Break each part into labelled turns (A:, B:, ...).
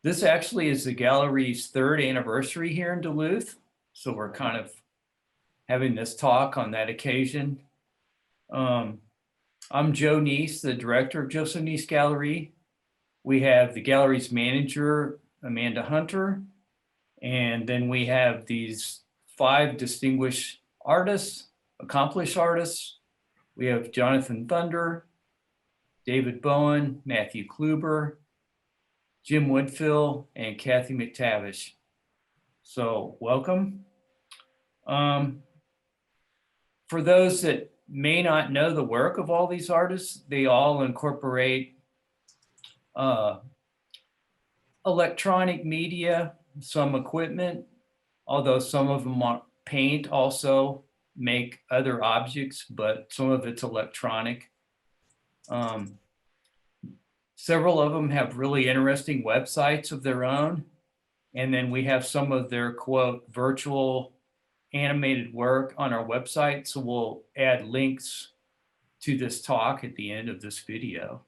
A: This actually is the gallery's 3rd anniversary here in Duluth. So we're kind of having this talk on that occasion. I'm Joe Nease, the director of Joseph Nease Gallery. We have the gallery's manager, Amanda Hunter, and then we have these 5 distinguished artists, accomplished artists. We have Jonathan Thunder, David Bowen, Matthew KLUBER, Jim Woodfill, and Kathy MCTAVISH. So welcome. For those that may not know the work of all these artists, they all incorporate electronic media, some equipment, although some of them paint also, make other objects, but some of it's electronic. Several of them have really interesting websites of their own. And then we have some of their, quote, virtual animated work on our website. So we'll add links to this talk at the end of this video.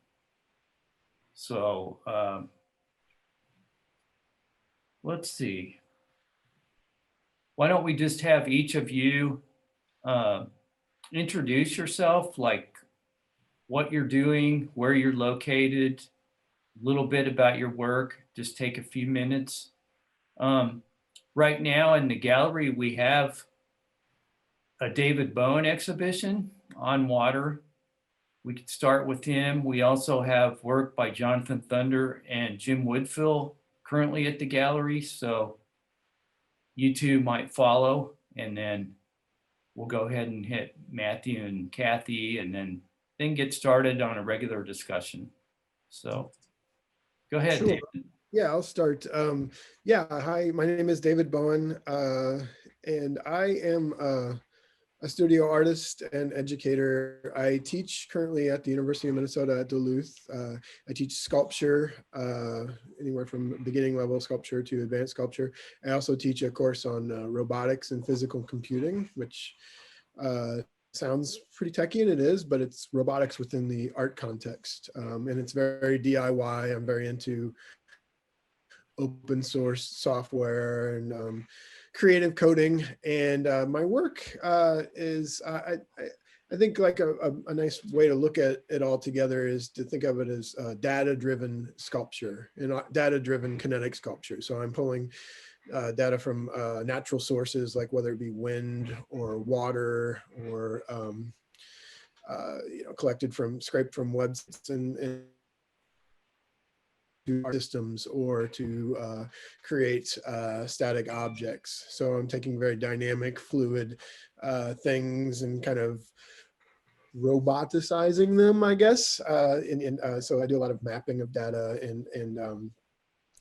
A: So let's see. Why don't we just have each of you introduce yourself, like what you're doing, where you're located, a little bit about your work. Just take a few minutes. Right now in the gallery, we have a David Bowen exhibition on water. We could start with him. We also have work by Jonathan Thunder and Jim Woodfill currently at the gallery. So you two might follow, and then we'll go ahead and hit Matthew and Kathy, and then get started on a regular discussion. So go ahead,
B: Sure.
A: David.
B: Yeah, I'll start. Yeah, hi, my name is David Bowen, and I am a studio artist and educator. I teach currently at the University of Minnesota at Duluth. I teach sculpture, anywhere from beginning level sculpture to advanced sculpture. I also teach a course on robotics and physical computing, which sounds pretty techy, and it is, but it's robotics within the art context. And it's very DIY. I'm very into open source software and creative coding. And my work is, I think like a nice way to look at it all together is to think of it as data-driven sculpture and data-driven kinetic sculpture. So I'm pulling data from natural sources, like whether it be wind or water or collected from, scraped from websites and systems, or to create static objects. So I'm taking very dynamic, fluid things and kind of roboticizing them, I guess. So I do a lot of mapping of data and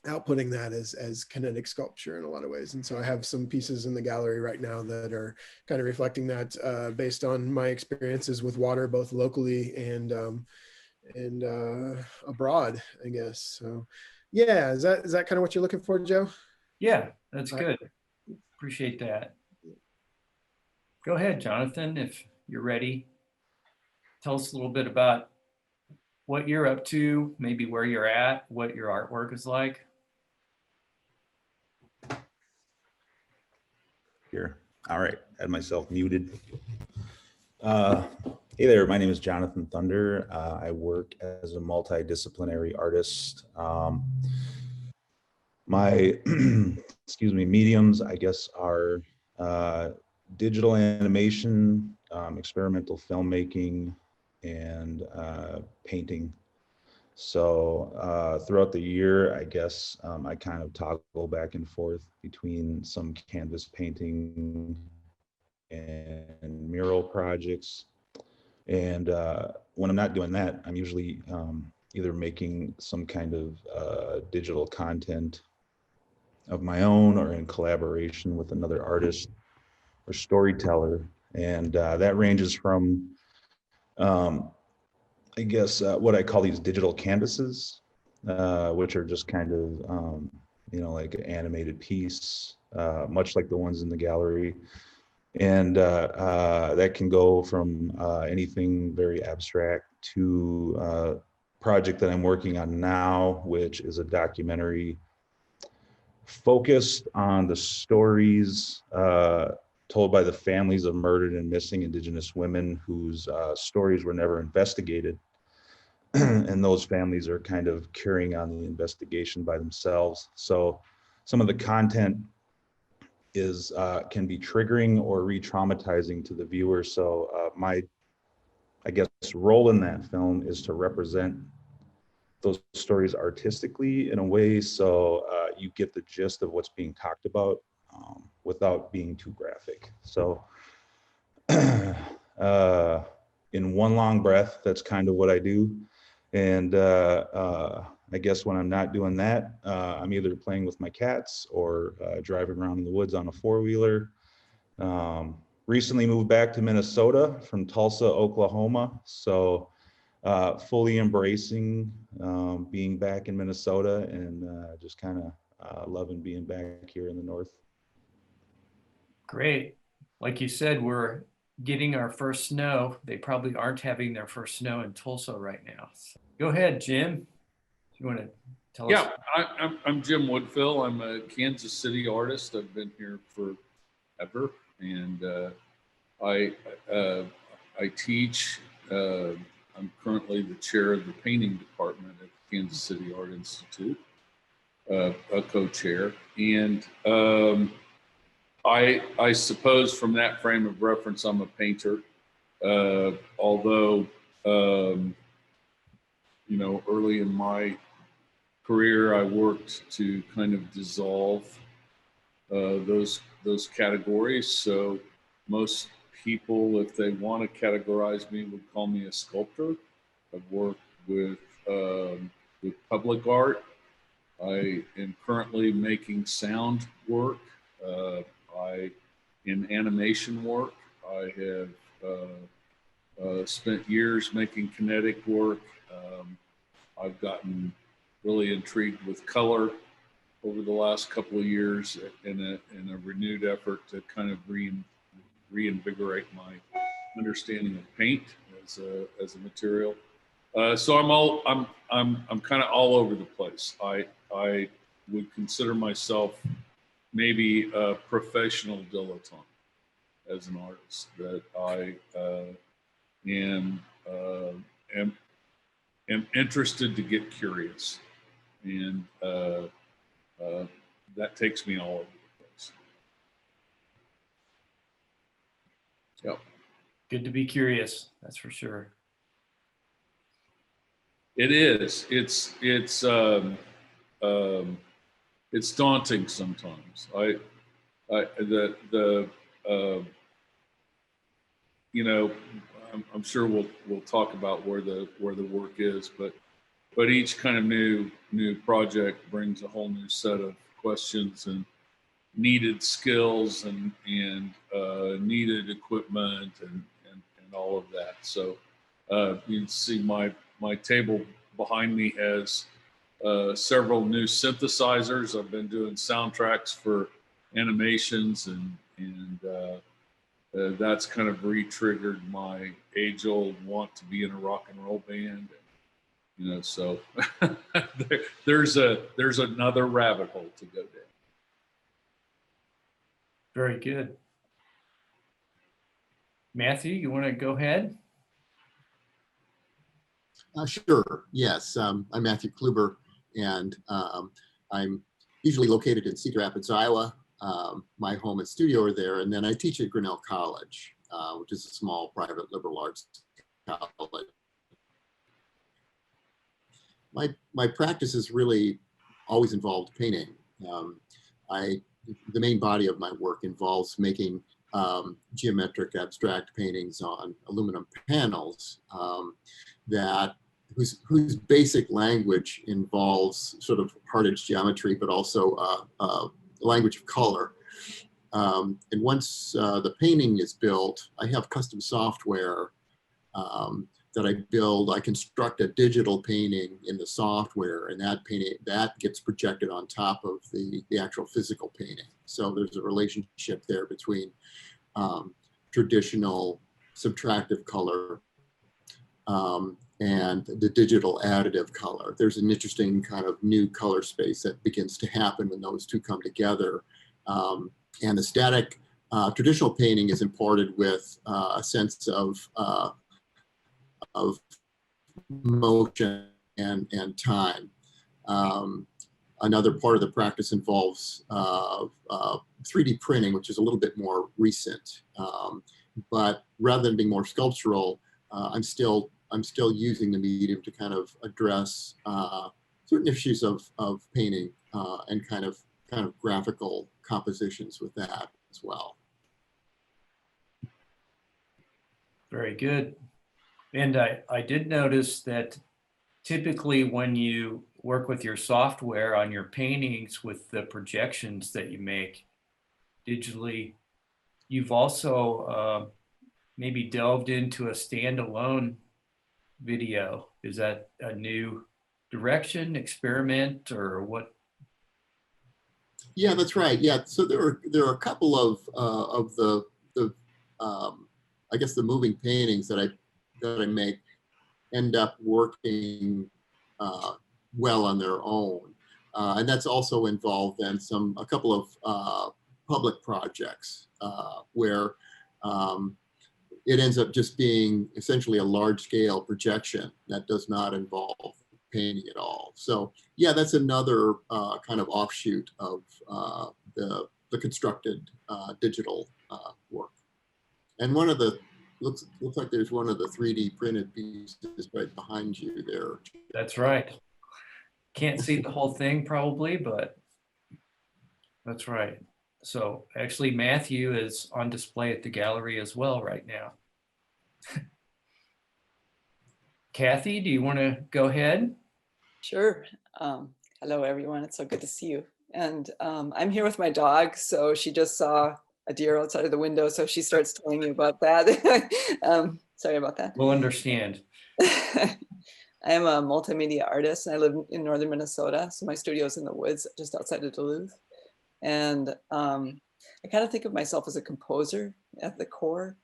B: outputting that as kinetic sculpture in a lot of ways. And so I have some pieces in the gallery right now that are kind of reflecting that based on my experiences with water, both locally and abroad, I guess. So yeah, is that kind of what you're looking for, Joe?
A: Yeah, that's good. Appreciate that. Go ahead, Jonathan, if you're ready. Tell us a little bit about what you're up to, maybe where you're at, what your artwork is like.
C: Here. All right, I had myself muted. Hey there, my name is Jonathan Thunder. I work as a multidisciplinary artist. My excuse me, mediums, I guess, are digital animation, experimental filmmaking, and painting. So throughout the year, I guess I kind of toggle back and forth between some canvas painting and mural projects. And when I'm not doing that, I'm usually either making some kind of digital content of my own or in collaboration with another artist or storyteller. And that ranges from, I guess, what I call these digital canvases, which are just kind of, like an animated piece, much like the ones in the gallery. And that can go from anything very abstract to a project that I'm working on now, which is a documentary focused on the stories told by the families of murdered and missing Indigenous women whose stories were never investigated. And those families are kind of carrying on the investigation by themselves. So some of the content is can be triggering or re-traumatizing to the viewer. So my, I guess, role in that film is to represent those stories artistically in a way so you get the gist of what's being talked about without being too graphic. So in one long breath, that's kind of what I do. And I guess when I'm not doing that, I'm either playing with my cats or driving around in the woods on a four-wheeler. Recently moved back to Minnesota from Tulsa, Oklahoma. So fully embracing being back in Minnesota and just kind of loving being back here in the north.
A: Great. Like you said, we're getting our first snow. They probably aren't having their first snow in Tulsa right now. So go ahead, Jim. You want to tell us?
D: Yeah, I'm Jim Woodfill. I'm a Kansas City artist. I've been here forever, and I teach. I'm currently the chair of the painting department at Kansas City Art Institute, a co-chair, and I suppose from that frame of reference, I'm a painter. Although you know, early in my career, I worked to kind of dissolve those categories. So most people, if they want to categorize me, would call me a sculptor. I've worked with public art. I am currently making sound work. In animation work. I have spent years making kinetic work. I've gotten really intrigued with color over the last couple of years in a renewed effort to kind of reinvigorate my understanding of paint as a material. So I'm kind of all over the place. I would consider myself maybe a professional dilettante as an artist, that I am interested to get curious, and that takes me all over the place. Yep.
A: Good to be curious, that's for sure.
D: It is. It's daunting sometimes. You know, I'm sure we'll talk about where the work is, but each kind of new project brings a whole new set of questions and needed skills and needed equipment and all of that. So you can see my table behind me has several new synthesizers. I've been doing soundtracks for animations, and that's kind of re-triggered my age-old want to be in a rock and roll band. You know, so there's another rabbit hole to go down.
A: Very good. Matthew, you want to go ahead?
E: Sure, yes. I'm Matthew KLUBER, and I'm usually located in Cedar Rapids, Iowa. My home and studio are there, and then I teach at Grinnell College, which is a small private liberal arts college. My practice has really always involved painting. The main body of my work involves making geometric abstract paintings on aluminum panels whose basic language involves sort of hard-edge geometry, but also language of color. And once the painting is built, I have custom software that I build. I construct a digital painting in the software, and that gets projected on top of the actual physical painting. So there's a relationship there between traditional subtractive color and the digital additive color. There's an interesting kind of new color space that begins to happen when those two come together. And the static traditional painting is imported with a sense of motion and time. Another part of the practice involves 3D printing, which is a little bit more recent. But rather than being more sculptural, I'm still using the medium to kind of address certain issues of painting and kind of graphical compositions with that as well.
A: Very good. And I did notice that typically when you work with your software on your paintings with the projections that you make digitally, you've also maybe delved into a standalone video. Is that a new direction, experiment, or what?
E: Yeah, that's right. Yeah, so there are a couple of the I guess the moving paintings that I make end up working well on their own, and that's also involved in a couple of public projects where it ends up just being essentially a large-scale projection that does not involve painting at all. So yeah, that's another kind of offshoot of the constructed digital work. And one of the looks like there's one of the 3D printed pieces right behind you there.
A: That's right. Can't see the whole thing probably, but that's right. So actually Matthew is on display at the gallery as well right now. Kathy, do you want to go ahead?
F: Sure. Hello, everyone. It's so good to see you. And I'm here with my dog. So she just saw a deer outside of the window. So she starts telling me about that. Sorry about that.
A: We'll understand.
F: I am a multimedia artist and I live in northern Minnesota. So my studio is in the woods just outside of Duluth. And I kind of think of myself as a composer at the core,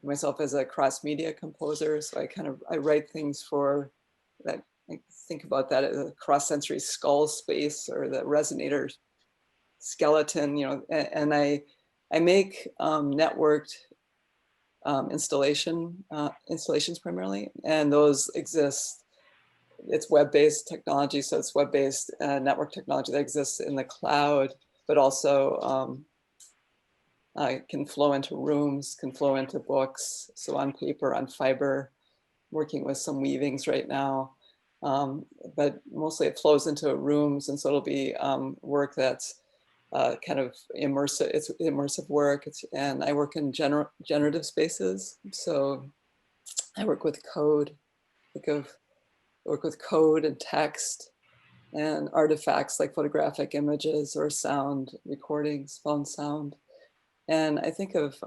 F: myself as a cross-media composer. So I write things for that. I think about that as a cross-sensory skull space or the resonator skeleton, and I make networked installations primarily, and those exist. It's web-based technology, so it's web-based network technology that exists in the cloud, but also can flow into rooms, can flow into books. So on paper, on fiber, working with some weavings right now. But mostly it flows into rooms, and so it'll be work that's kind of immersive. It's immersive work, and I work in generative spaces. So I work with code. Work with code and text and artifacts like photographic images or sound recordings, phone sound. And I think of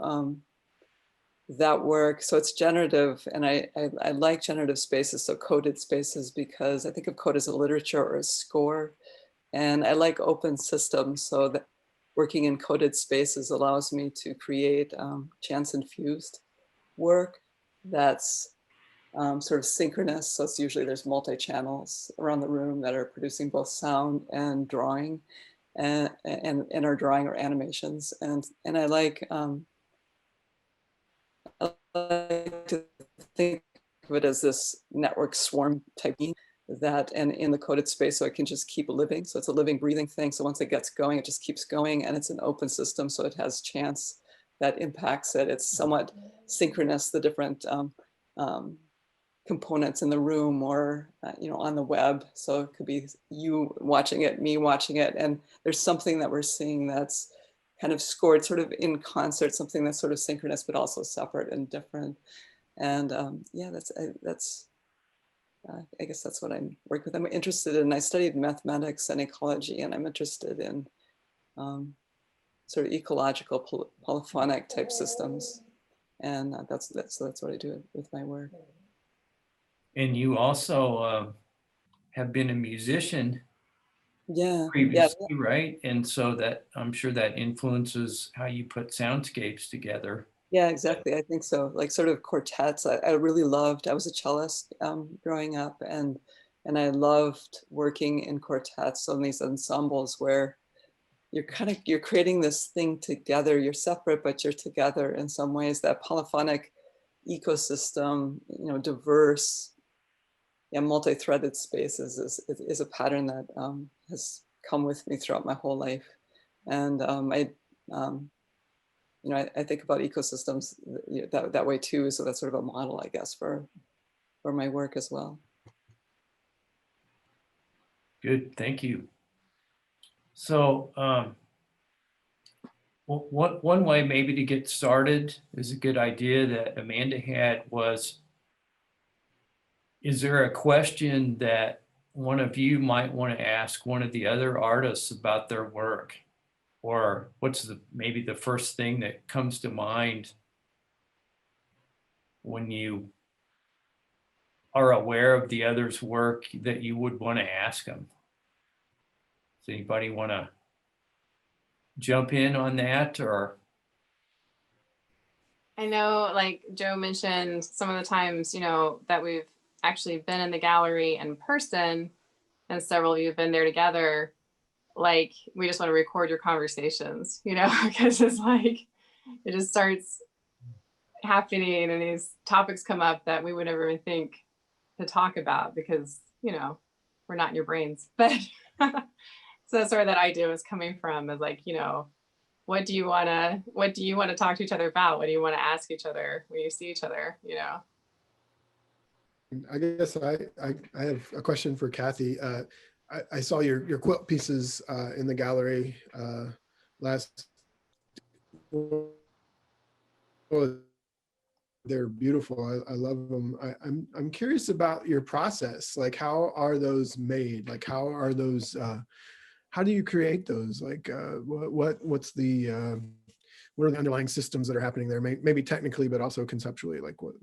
F: that work. So it's generative, and I like generative spaces, so coded spaces, because I think of code as a literature or a score. And I like open systems, so that working in coded spaces allows me to create chance-infused work that's sort of synchronous. So it's usually there's multi-channels around the room that are producing both sound and drawing, and are drawing or animations. And I like to think of it as this network swarm type that, and in the coded space, so it can just keep living. So it's a living, breathing thing. So once it gets going, it just keeps going, and it's an open system. So it has chance that impacts it. It's somewhat synchronous, the different components in the room or, on the web. So it could be you watching it, me watching it. And there's something that we're seeing that's kind of scored sort of in concert, something that's sort of synchronous, but also separate and different. And yeah, I guess that's what I'm working with. I'm interested in, I studied mathematics and ecology, and I'm interested in sort of ecological polyphonic type systems. And that's what I do with my work.
A: And you also have been a musician previously,
F: yeah.
A: right? And so that I'm sure that influences how you put soundscapes together.
F: Yeah, exactly. I think so. Like sort of quartets. I really loved. I was a cellist growing up, and I loved working in quartets on these ensembles where you're creating this thing together. You're separate, but you're together in some ways. That polyphonic ecosystem, diverse, yeah, multi-threaded spaces is a pattern that has come with me throughout my whole life, and I think about ecosystems that way too. So that's sort of a model, I guess, for my work as well.
A: Good, thank you. So one way maybe to get started is a good idea that Amanda had was, is there a question that one of you might want to ask one of the other artists about their work? Or what's maybe the first thing that comes to mind when you are aware of the other's work that you would want to ask them? Does anybody want to jump in on that? Or
G: I know, like Joe mentioned, some of the times, that we've actually been in the gallery in person, and several of you have been there together, like we just want to record your conversations, because it's like, it just starts happening and these topics come up that we would never even think to talk about because, we're not in your brains. But so that's where that idea was coming from, is like, what do you want to talk to each other about? What do you want to ask each other when you see each other,
B: I guess I have a question for Kathy. I saw your quilt pieces in the gallery last. They're beautiful. I love them. I'm curious about your process. Like, how are those made? Like, how are those? How do you create those? Like, what's the what are the underlying systems that are happening there? Maybe technically, but also conceptually. Like, what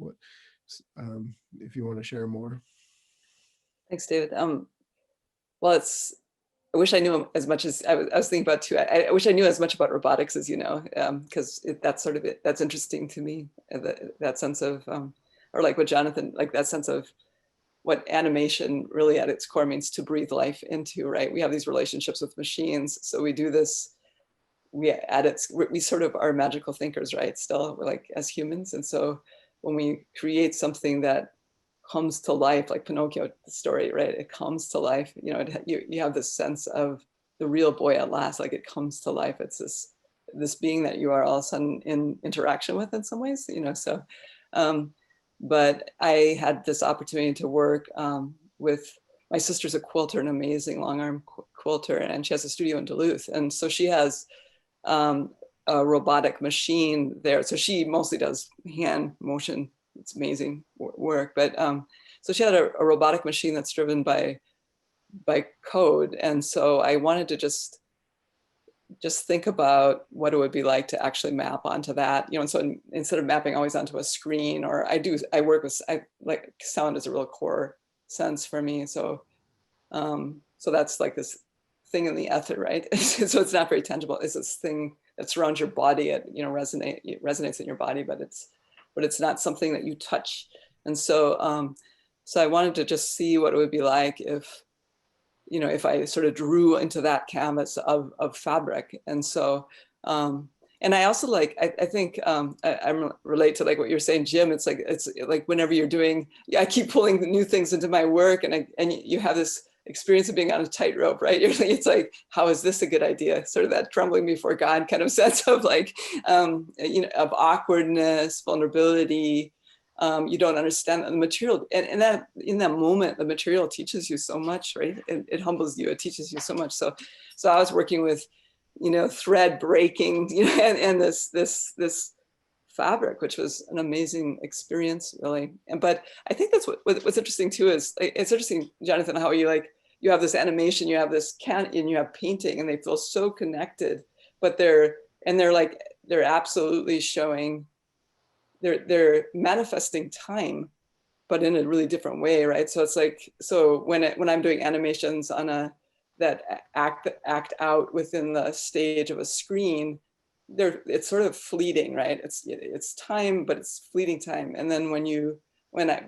B: if you want to share more.
F: Thanks, David. Well, I wish I knew as much as I was thinking about too. I wish I knew as much about robotics as because that's sort of it. That's interesting to me. That sense of, or like what Jonathan, like that sense of what animation really at its core means, to breathe life into. Right? We have these relationships with machines, so we do this. We sort of are magical thinkers, right? Still, we're like as humans, and so when we create something that comes to life, like Pinocchio, the story, right? It comes to life. You have this sense of the real boy at last, like it comes to life. It's this being that you are all of a sudden in interaction with in some ways, So, but I had this opportunity to work with my sister's a quilter, an amazing long arm quilter, and she has a studio in Duluth, and so she has a robotic machine there. So she mostly does hand motion. It's amazing work, but so she had a robotic machine that's driven by code, and so I wanted to just think about what it would be like to actually map onto that, and so instead of mapping always onto a screen, or I work with, like sound is a real core sense for me, so that's like this thing in the ether, right? So it's not very tangible. It's this thing that surrounds your body. It resonates in your body, but it's not something that you touch. And so so I wanted to just see what it would be like if I sort of drew into that canvas of fabric. And so and I also like, I think I relate to like what you're saying, Jim. It's like whenever you're doing, I keep pulling the new things into my work, and you have this experience of being on a tightrope, right? It's like, how is this a good idea? Sort of that trembling before God kind of sense of like, of awkwardness, vulnerability. You don't understand the material, and that in that moment, the material teaches you so much, right? It humbles you. It teaches you so much. So I was working with, thread breaking, and this fabric, which was an amazing experience, really. But I think that's what's interesting too is it's interesting, Jonathan, how you have this animation, you have this and you have painting, and they feel so connected, but they're absolutely showing. They're manifesting time, but in a really different way, right? So it's like, so when I'm doing animations on that act out within the stage of a screen, it's sort of fleeting, right? It's time, but it's fleeting time. And then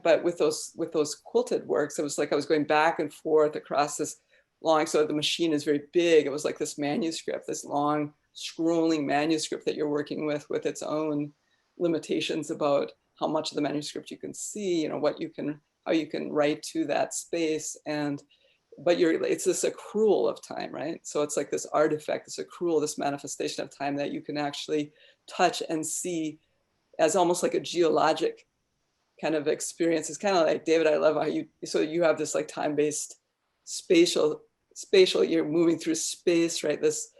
F: but with those quilted works, it was like I was going back and forth across this long, so the machine is very big. It was like this manuscript, this long scrolling manuscript that you're working with its own limitations about how much of the manuscript you can see, how you can write to that space. But it's this accrual of time, right? So it's like this artifact, this accrual, this manifestation of time that you can actually touch and see as almost like a geologic kind of experience. It's kind of like, David, I love how you have this like time-based spatial, you're moving through space, right? This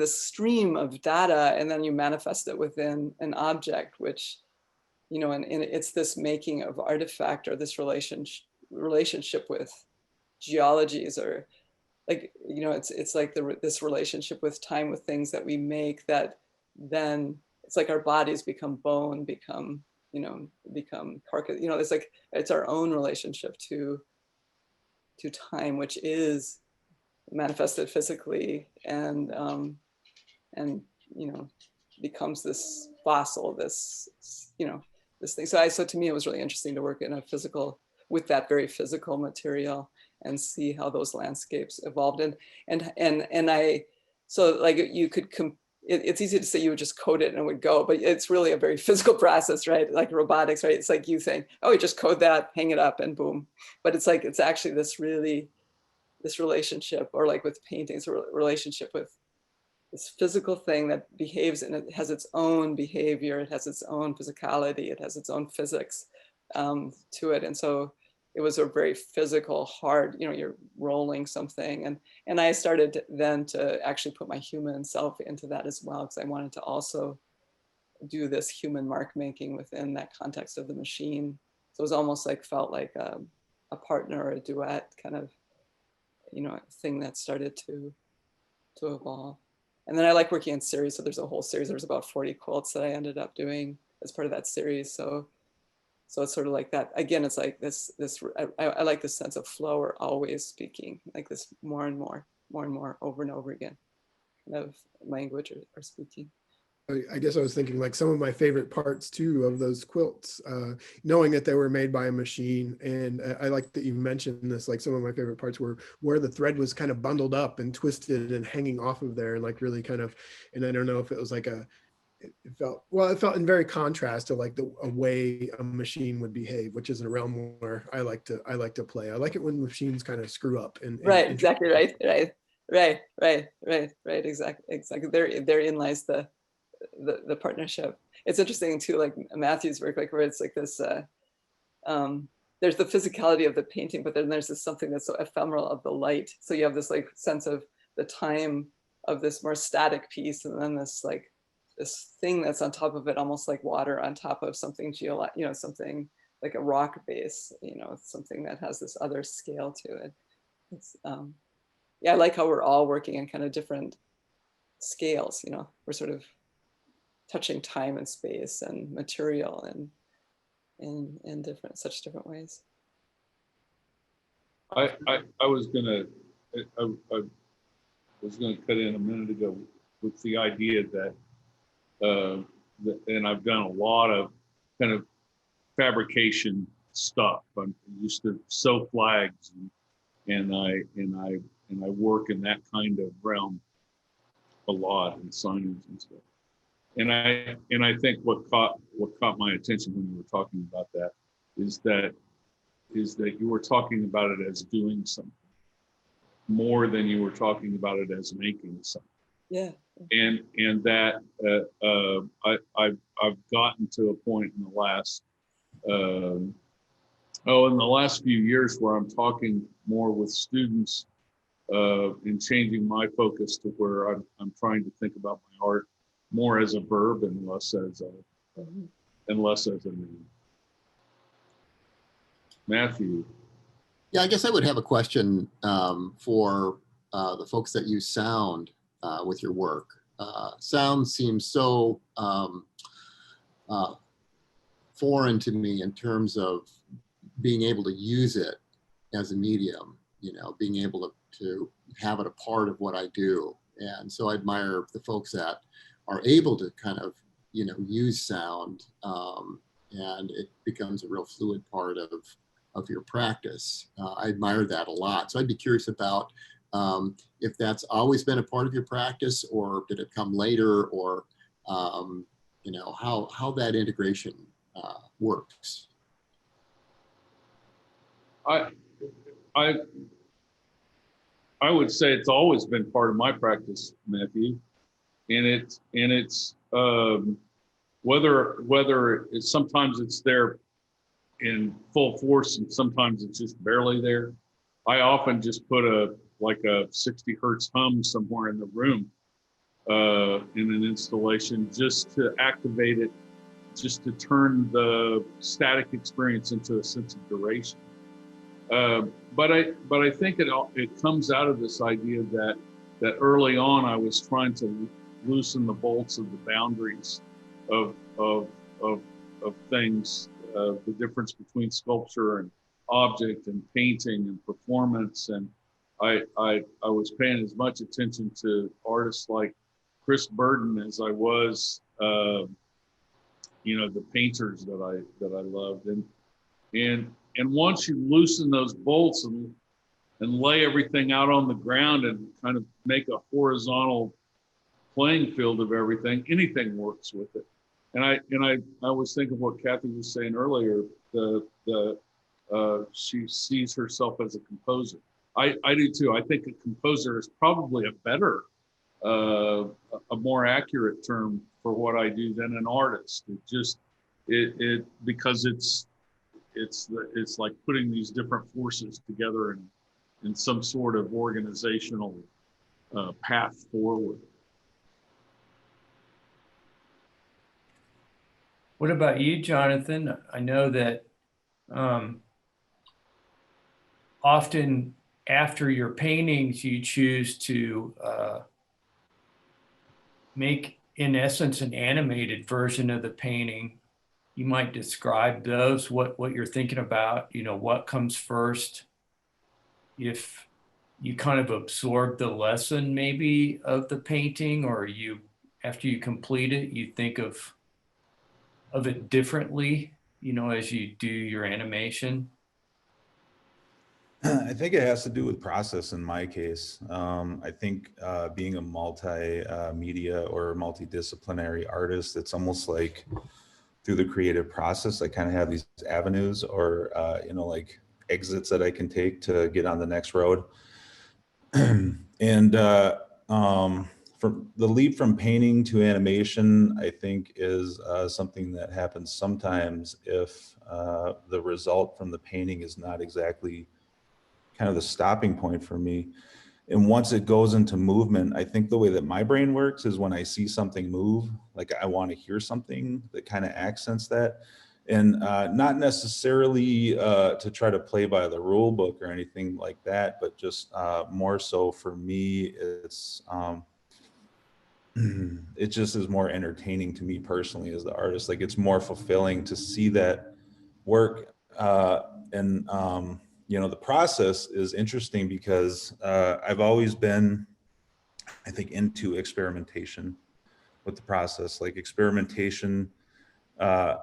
F: stream of data, and then you manifest it within an object, which, and it's this making of artifact, or this relationship with geologies, or like, it's like this relationship with time, with things that we make, that then it's like our bodies become bone, become carcass, it's like, it's our own relationship to time, which is manifested physically, and becomes this fossil, this thing. So to me, it was really interesting to work in a physical, with that very physical material, and see how those landscapes evolved. So like you could it's easy to say you would just code it and it would go, but it's really a very physical process, right? Like robotics, right? It's like you saying, oh, you just code that, hang it up, and boom. But it's like, it's actually this relationship, or like with paintings, a relationship with this physical thing that behaves, and it has its own behavior, it has its own physicality, it has its own physics to it. And so it was a very physical, hard, you're rolling something. And I started then to actually put my human self into that as well, because I wanted to also do this human mark making within that context of the machine. So it was almost like, felt like a partner or a duet kind of, thing that started to evolve. And then I like working in series. So there's a whole series. There's about 40 quilts that I ended up doing as part of that series. So it's sort of like that. Again, it's like this, I like this sense of flow, or always speaking, like this more and more, over and over again, kind of language or speaking.
B: I guess I was thinking like some of my favorite parts too of those quilts, knowing that they were made by a machine. And I like that you mentioned this, like some of my favorite parts were where the thread was kind of bundled up and twisted and hanging off of there, and like really kind of, and I don't know if it was like it felt in very contrast to like a way a machine would behave, which is a realm where I like to play. I like it when machines kind of screw up and
F: right, exactly, right, exactly. Therein lies the partnership. It's interesting too, like Matthew's work, like where it's like this, there's the physicality of the painting, but then there's this something that's so ephemeral of the light. So you have this like sense of the time of this more static piece, and then this like this thing that's on top of it, almost like water on top of something something like a rock base, something that has this other scale to it. It's yeah, I like how we're all working in kind of different scales. We're sort of touching time and space and material and in such different ways.
D: I was gonna cut in a minute ago with the idea that and I've done a lot of kind of fabrication stuff. I'm used to sew flags, and I work in that kind of realm a lot, and signings and stuff. And I think what caught my attention when you were talking about that is that you were talking about it as doing something more than you were talking about it as making something.
F: Yeah.
D: And that I've gotten to a point in the last few years where I'm talking more with students and changing my focus to where I'm trying to think about my art more as a verb and less as a name. Matthew.
E: Yeah, I guess I would have a question for the folks that use sound with your work. Sound seems so foreign to me in terms of being able to use it as a medium, being able to have it a part of what I do. And so I admire the folks that are able to kind of, you know, use sound, and it becomes a real fluid part of your practice. I admire that a lot. So I'd be curious about if that's always been a part of your practice, or did it come later, or you know, how that integration works.
D: I would say it's always been part of my practice, Matthew, and it's whether it's sometimes it's there in full force and sometimes it's just barely there. I often just put a 60 hertz hum somewhere in the room in an installation just to activate it, just to turn the static experience into a sense of duration. But I think it comes out of this idea that early on I was trying to loosen the bolts of the boundaries of things, the difference between sculpture and object and painting and performance. And I was paying as much attention to artists like Chris Burden as I was, you know, the painters that I loved. And once you loosen those bolts and lay everything out on the ground and kind of make a horizontal playing field of everything, anything works with it. And I was thinking what Kathy was saying earlier, she sees herself as a composer. I do too. I think a composer is probably a better, a more accurate term for what I do than an artist. Because it's like putting these different forces together in some sort of organizational path forward.
A: What about you, Jonathan? I know that often after your paintings, you choose to make, in essence, an animated version of the painting. You might describe those, what you're thinking about, you know, what comes first. If you kind of absorb the lesson maybe of the painting, or you, after you complete it, you think of it differently, you know, as you do your animation?
C: I think it has to do with process in my case. I think being a multi-media or multidisciplinary artist, it's almost like through the creative process, I kind of have these avenues or, you know, like exits that I can take to get on the next road. And from the leap from painting to animation, I think is something that happens sometimes if the result from the painting is not exactly kind of the stopping point for me. And once it goes into movement, I think the way that my brain works is when I see something move, like I want to hear something that kind of accents that. And not necessarily to try to play by the rule book or anything like that, but just more so for me, it's it just is more entertaining to me personally as the artist. Like it's more fulfilling to see that work. You know, the process is interesting because I've always been, I think, into experimentation with the process, like experimentation, not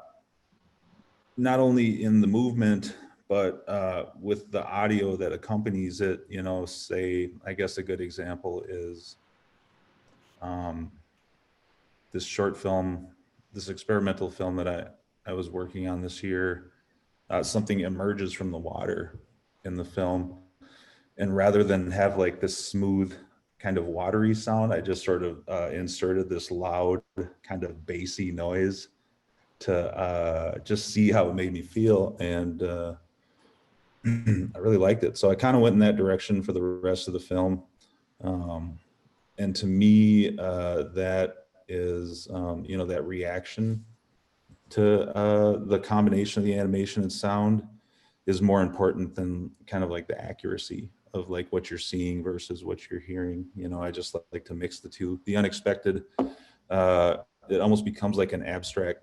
C: only in the movement, but with the audio that accompanies it. You know, say, I guess a good example is this short film, this experimental film that I was working on this year. Something emerges from the water in the film, and rather than have like this smooth kind of watery sound, I just sort of inserted this loud kind of bassy noise to just see how it made me feel. And I really liked it. So I kind of went in that direction for the rest of the film. And to me, that is, you know, that reaction to the combination of the animation and sound is more important than kind of like the accuracy of like what you're seeing versus what you're hearing. You know, I just like to mix the two. The unexpected, it almost becomes like an abstract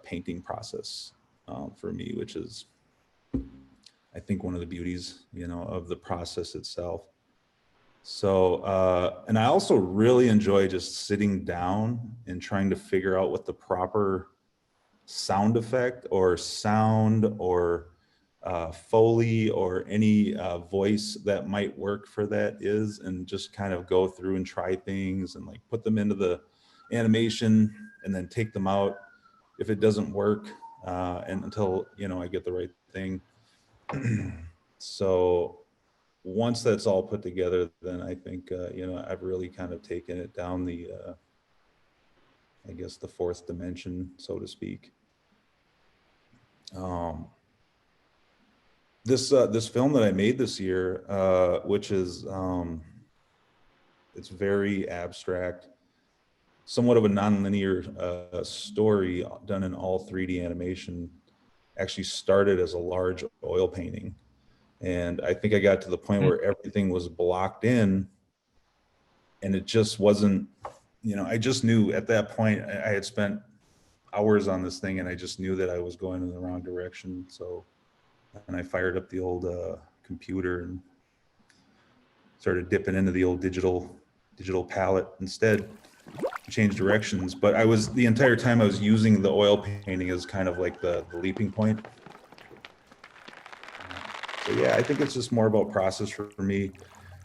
C: painting process for me, which is, I think, one of the beauties, you know, of the process itself. So, and I also really enjoy just sitting down and trying to figure out what the proper sound effect or sound or Foley or any voice that might work for that is, and just kind of go through and try things and like put them into the animation and then take them out if it doesn't work, and until, you know, I get the right thing. So once that's all put together, then I think, you know, I've really kind of taken it down the, I guess, the fourth dimension, so to speak. This film that I made this year, which is, it's very abstract, somewhat of a nonlinear story done in all 3D animation, actually started as a large oil painting. And I think I got to the point where everything was blocked in, and it just wasn't, you know, I just knew at that point I had spent hours on this thing, and I just knew that I was going in the wrong direction. So, and I fired up the old computer and started dipping into the old digital palette instead, change directions. But I was, the entire time I was using the oil painting as kind of like the leaping point. So yeah, I think it's just more about process for me.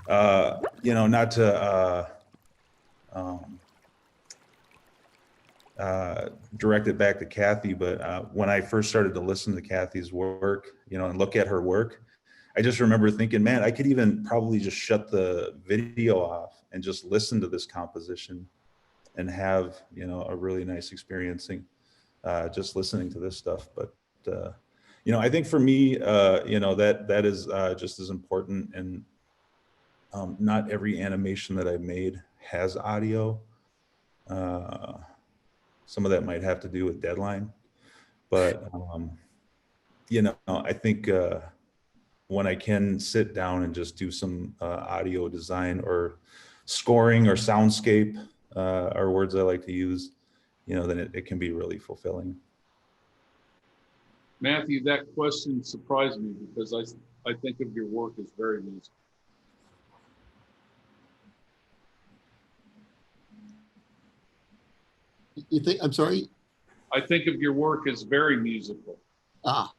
C: You know, not to direct it back to Kathy, but when I first started to listen to Kathy's work, you know, and look at her work, I just remember thinking, man, I could even probably just shut the video off and just listen to this composition and have, you know, a really nice experiencing just listening to this stuff. But you know, I think for me, you know, that is just as important. And not every animation that I've made has audio. Some of that might have to do with deadline, but you know, I think when I can sit down and just do some audio design or scoring or soundscape are words I like to use, you know, then it can be really fulfilling.
D: Matthew, that question surprised me because I think of your work as very musical.
E: You think, I'm sorry?
D: I think of your work as very musical.
E: Ah,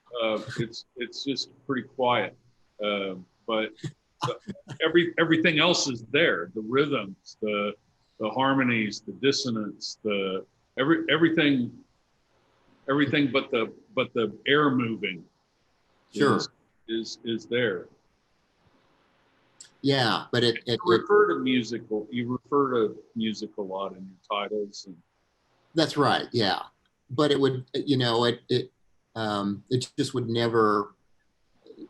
D: It's just pretty quiet, but everything else is there. The rhythms, the harmonies, the dissonance, everything but the air moving.
E: sure.
D: Is there.
E: Yeah, but
D: You refer to music a lot in your titles. And
E: that's right. Yeah, but it would, you know, it just would never.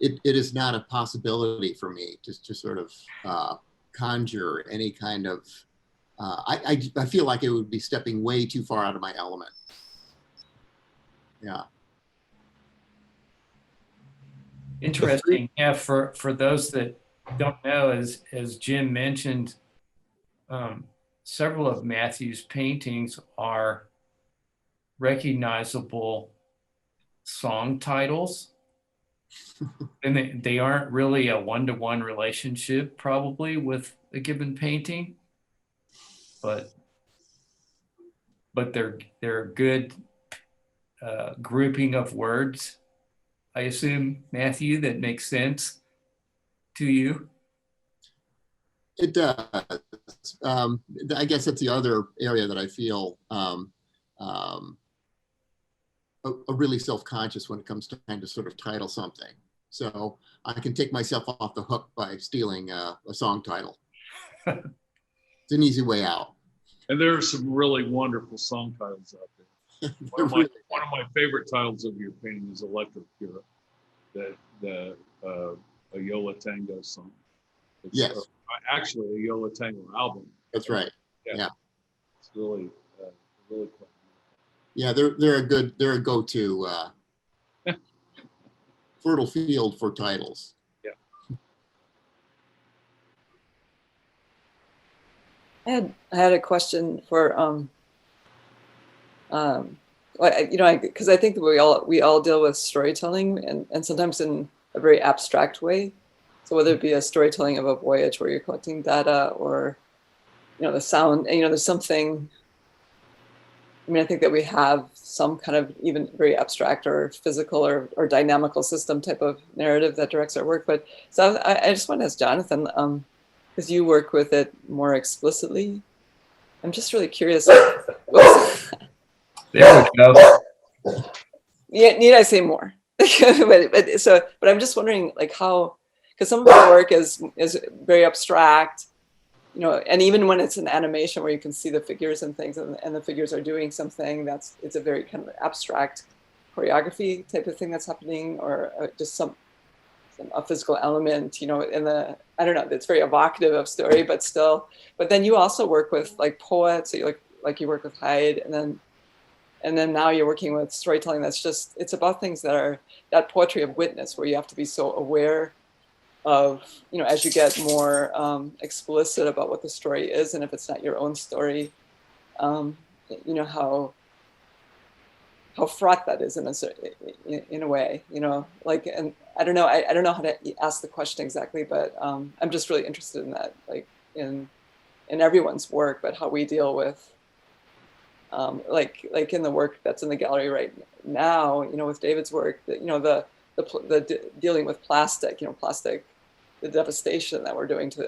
E: It is not a possibility for me to sort of conjure any kind of. I feel like it would be stepping way too far out of my element. Yeah.
A: Interesting. Yeah, for those that don't know, as Jim mentioned, several of Matthew's paintings are recognizable song titles. And they aren't really a one-to-one relationship probably with a given painting, but they're a good grouping of words. I assume, Matthew, that makes sense to you?
E: It does. I guess that's the other area that I feel really self-conscious when it comes to trying to sort of title something. So I can take myself off the hook by stealing a song title. It's an easy way out.
D: And there are some really wonderful song titles out there. One of my favorite titles of your painting is Electric Cure, the Ayola Tango song. It's,
E: yes.
D: Actually, a Ayola Tango album.
E: That's right. Yeah.
D: It's really cool.
E: Yeah, they're a go-to fertile field for titles.
D: Yeah.
F: I had a question for you know, because I think that we all deal with storytelling and sometimes in a very abstract way. So whether it be a storytelling of a voyage where you're collecting data, or, you know, the sound, and, you know, there's something, I mean, I think that we have some kind of even very abstract or physical or dynamical system type of narrative that directs our work. But so I just want to ask Jonathan, because you work with it more explicitly. I'm just really curious. Whoops.
A: There we go.
F: Yeah, need I say more? but I'm just wondering, like, how, because some of the work is very abstract, you know, and even when it's an animation where you can see the figures and things, and the figures are doing something, it's a very kind of abstract choreography type of thing that's happening, or just a physical element, you know, I don't know, it's very evocative of story, but still. But then you also work with like poets, so you like you work with Hyde, and then now you're working with storytelling that's just, it's about things that are that poetry of witness, where you have to be so aware of, you know, as you get more explicit about what the story is, and if it's not your own story, you know, how fraught that is in a way, you know, like, and I don't know how to ask the question exactly, but I'm just really interested in that, like in everyone's work, but how we deal with like in the work that's in the gallery right now, you know, with David's work, that, you know, the dealing with plastic, you know, the devastation that we're doing to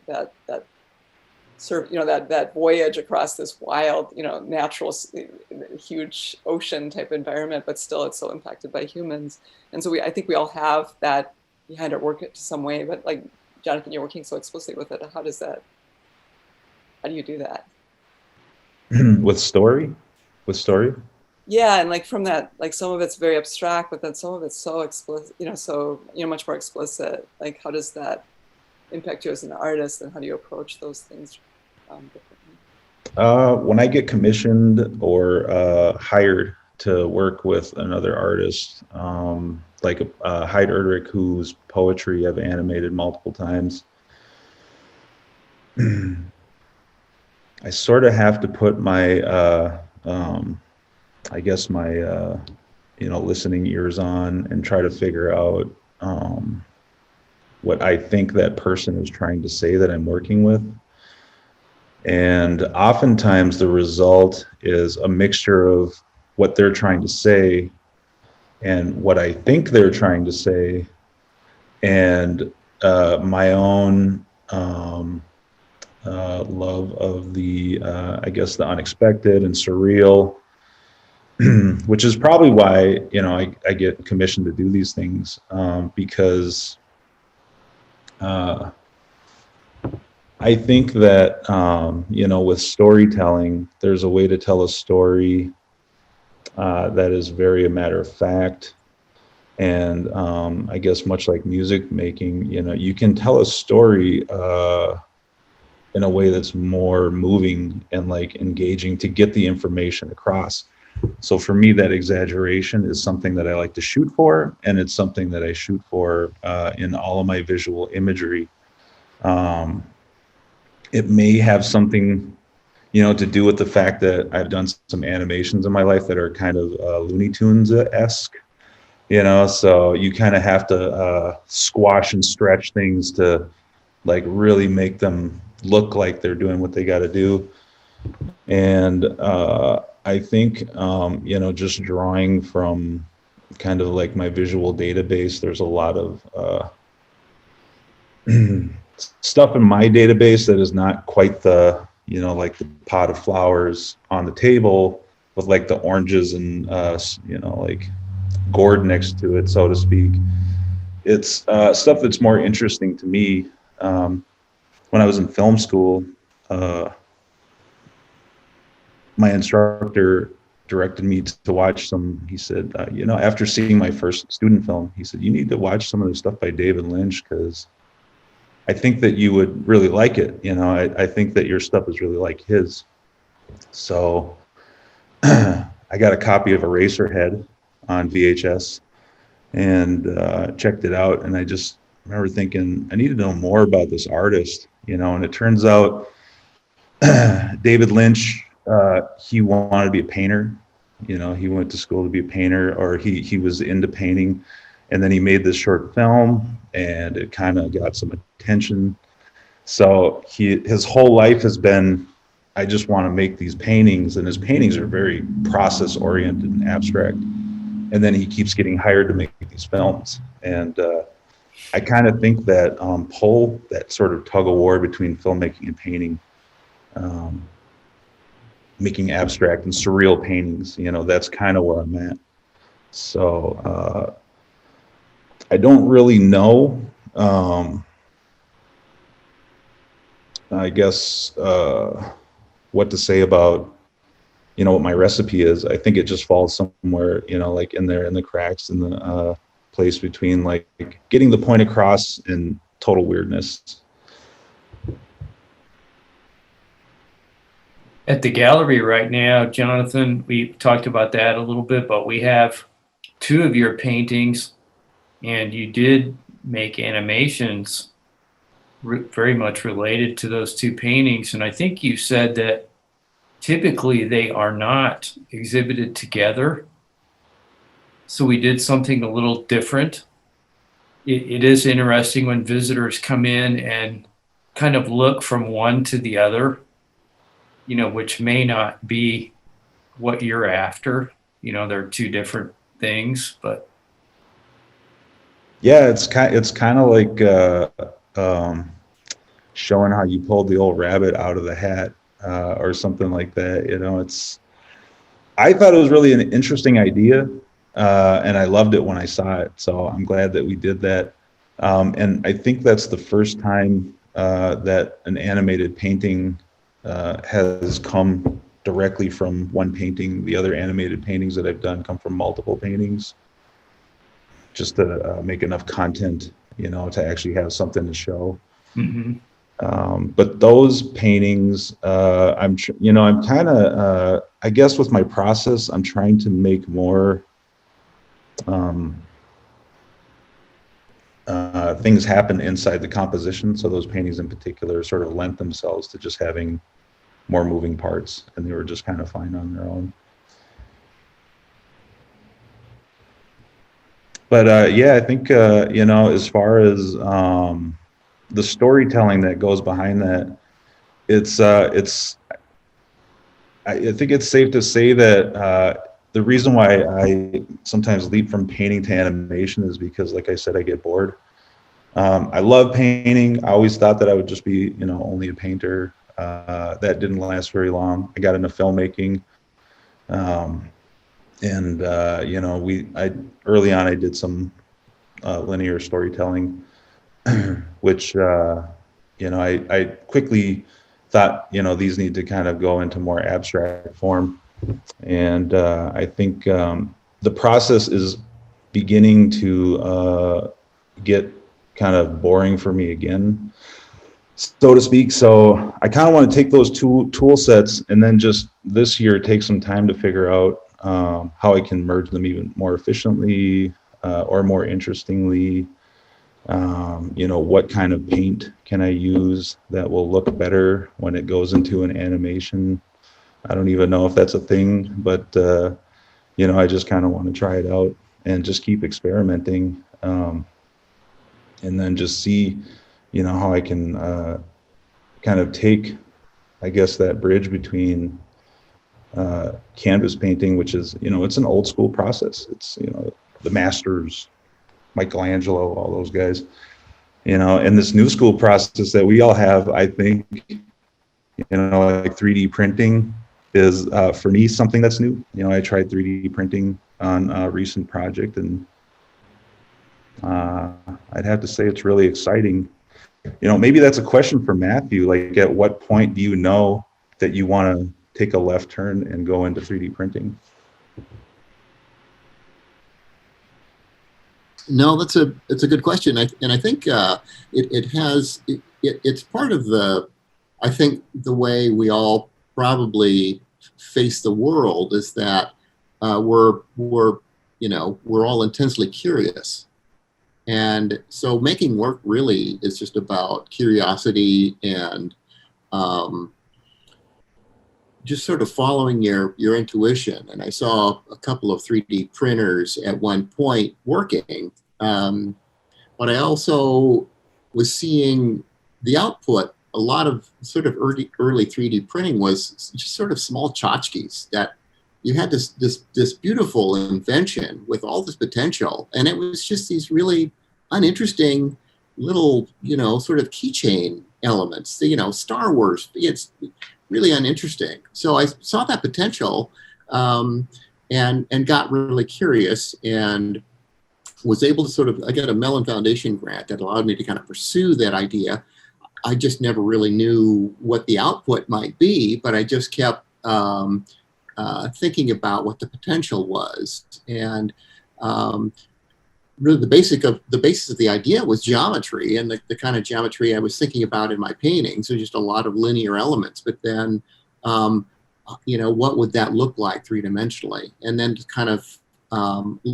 F: that sort of, you know, that voyage across this wild, you know, natural, huge ocean type environment, but still it's so impacted by humans. And so I think we all have that behind our work in some way, but like, Jonathan, you're working so explicitly with it. How do you do that?
C: With story?
F: Yeah, and like from that, like some of it's very abstract, but then some of it's so explicit, you know, so, you know, much more explicit. Like, how does that impact you as an artist, and how do you approach those things differently?
C: When I get commissioned or hired to work with another artist, like Hyde Erdrich, whose poetry I've animated multiple times, I sort of have to put my, I guess my, you know, listening ears on and try to figure out what I think that person is trying to say that I'm working with. And oftentimes the result is a mixture of what they're trying to say and what I think they're trying to say, and my own love of the, I guess, the unexpected and surreal, which is probably why, you know, I get commissioned to do these things, because I think that, you know, with storytelling, there's a way to tell a story that is very a matter of fact. And I guess much like music making, you know, you can tell a story in a way that's more moving and like engaging to get the information across. So for me, that exaggeration is something that I like to shoot for, and it's something that I shoot for in all of my visual imagery. It may have something, you know, to do with the fact that I've done some animations in my life that are kind of Looney Tunes-esque, you know, so you kind of have to squash and stretch things to like really make them look like they're doing what they got to do. And I think, you know, just drawing from kind of like my visual database, there's a lot of stuff in my database that is not quite the, you know, like the pot of flowers on the table with like the oranges and, you know, like gourd next to it, so to speak. It's stuff that's more interesting to me. When I was in film school, my instructor directed me to watch some, he said, you know, after seeing my first student film, he said, you need to watch some of the stuff by David Lynch, because I think that you would really like it. You know, I think that your stuff is really like his. So I got a copy of Eraserhead on VHS and checked it out. And I just remember thinking, I need to know more about this artist, you know, and it turns out David Lynch, he wanted to be a painter. You know, he went to school to be a painter, or he was into painting. And then he made this short film, and it kind of got some attention. So his whole life has been, I just want to make these paintings, and his paintings are very process oriented and abstract. And then he keeps getting hired to make these films. And I kind of think that pull, that sort of tug of war between filmmaking and painting, making abstract and surreal paintings, you know, that's kind of where I'm at. So I don't really know, I guess, what to say about, you know, what my recipe is. I think it just falls somewhere, you know, like in there in the cracks in the place between like getting the point across and total weirdness.
A: At the gallery right now, Jonathan, we talked about that a little bit, but we have 2 of your paintings, and you did make animations very much related to those 2 paintings. And I think you said that typically they are not exhibited together. So we did something a little different. It is interesting when visitors come in and kind of look from one to the other, you know, which may not be what you're after. You know, they're 2 different things, but
C: Yeah, it's kind of like showing how you pulled the old rabbit out of the hat, or something like that. You know, I thought it was really an interesting idea, and I loved it when I saw it. So I'm glad that we did that. And I think that's the first time that an animated painting has come directly from one painting. The other animated paintings that I've done come from multiple paintings, just to make enough content, you know, to actually have something to show. But those paintings, I'm kind of, I guess with my process, I'm trying to make more things happen inside the composition. So those paintings in particular sort of lent themselves to just having more moving parts, and they were just kind of fine on their own. But yeah, I think, you know, as far as the storytelling that goes behind that, I think it's safe to say that the reason why I sometimes leap from painting to animation is because, like I said, I get bored. I love painting. I always thought that I would just be, you know, only a painter. That didn't last very long. I got into filmmaking. And you know, early on I did some linear storytelling, which you know, I quickly thought, you know, these need to kind of go into more abstract form. And I think the process is beginning to get kind of boring for me again, so to speak. So I kind of want to take those two tool sets and then just this year take some time to figure out how I can merge them even more efficiently or more interestingly. You know, what kind of paint can I use that will look better when it goes into an animation? I don't even know if that's a thing, but you know, I just kind of want to try it out and just keep experimenting, and then just see, you know, how I can kind of take, I guess, that bridge between canvas painting, which is, you know, it's an old school process. It's, you know, the masters, Michelangelo, all those guys, you know, and this new school process that we all have, I think, you know, like 3D printing is for me something that's new. You know, I tried 3D printing on a recent project, and I'd have to say it's really exciting. You know, maybe that's a question for Matthew. Like, at what point do you know that you want to take a left turn and go into 3D printing?
E: No, it's a good question. And I think it's part of the, I think the way we all probably face the world is that we're all intensely curious. And so making work really is just about curiosity and just sort of following your intuition. And I saw a couple of 3D printers at one point working, But I also was seeing the output. A lot of sort of early 3D printing was just sort of small tchotchkes that you had this beautiful invention with all this potential, and it was just these really uninteresting little, you know, sort of keychain elements. You know, Star Wars. It's really uninteresting. So I saw that potential, and got really curious, and was able to sort of, I got a Mellon Foundation grant that allowed me to kind of pursue that idea. I just never really knew what the output might be, but I just kept thinking about what the potential was. And really the basis of the idea was geometry, and the kind of geometry I was thinking about in my paintings. So just a lot of linear elements, but then, you know, what would that look like three-dimensionally? And then to kind of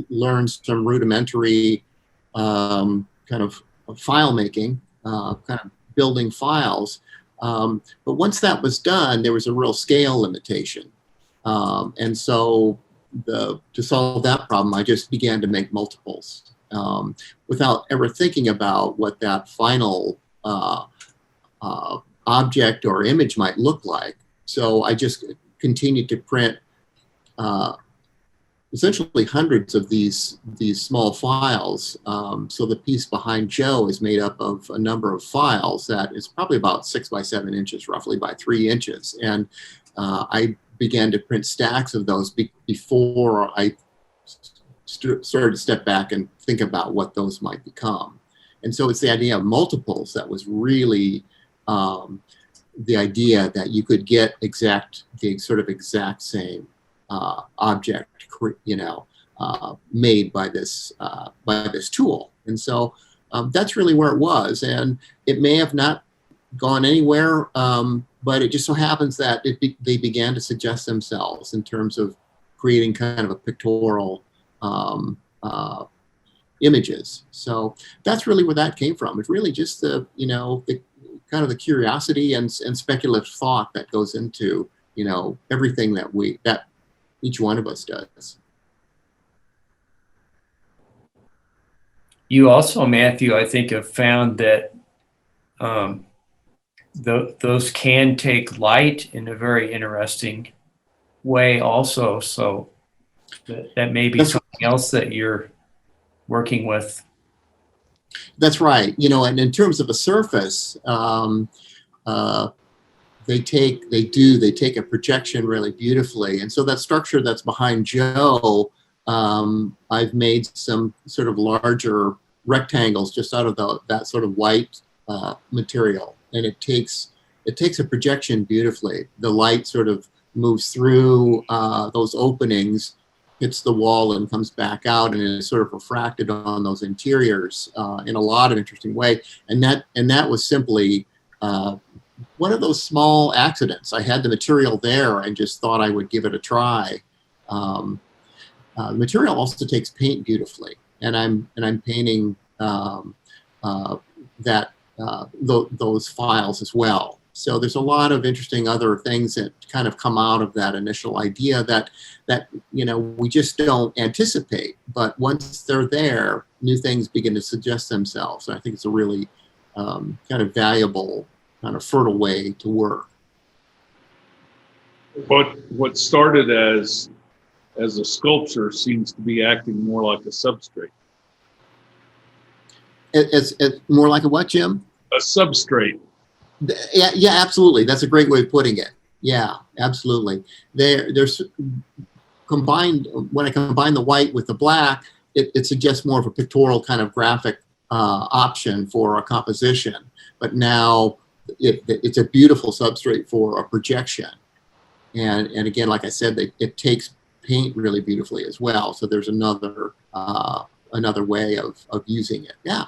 E: learn some rudimentary kind of file making, kind of building files. But once that was done, there was a real scale limitation. And so to solve that problem, I just began to make multiples without ever thinking about what that final object or image might look like. So I just continued to print essentially hundreds of these small files. So the piece behind Joe is made up of a number of files that is probably about 6 by 7 inches, roughly by 3 inches. And I began to print stacks of those before I started to step back and think about what those might become. And so it's the idea of multiples that was really the idea that you could get the sort of exact same object, you know, made by this tool. And so that's really where it was. And it may have not gone anywhere, but it just so happens that they began to suggest themselves in terms of creating kind of a pictorial images. So that's really where that came from. It's really just the, you know, the kind of the curiosity and speculative thought that goes into, you know, everything that each one of us does.
A: You also, Matthew, I think, have found that those can take light in a very interesting way also. So that may be something else that you're working with.
E: That's right. You know, and in terms of a surface, they take a projection really beautifully. And so that structure that's behind Joe, I've made some sort of larger rectangles just out of that sort of white material. And it takes a projection beautifully. The light sort of moves through those openings, hits the wall and comes back out, and is sort of refracted on those interiors in a lot of interesting way. And that was simply one of those small accidents. I had the material there and just thought I would give it a try. The material also takes paint beautifully, and I'm painting those files as well. So there's a lot of interesting other things that kind of come out of that initial idea that you know, we just don't anticipate, but once they're there, new things begin to suggest themselves. And I think it's a really kind of valuable, kind of fertile way to work.
D: What started as a sculpture seems to be acting more like a substrate.
E: It's more like a what, Jim?
D: A substrate.
E: Yeah, absolutely. That's a great way of putting it. Yeah, absolutely. There's combined, when I combine the white with the black, it suggests more of a pictorial kind of graphic option for a composition. But now it's a beautiful substrate for a projection. And again, like I said, it takes paint really beautifully as well. So there's another way of using it. Yeah.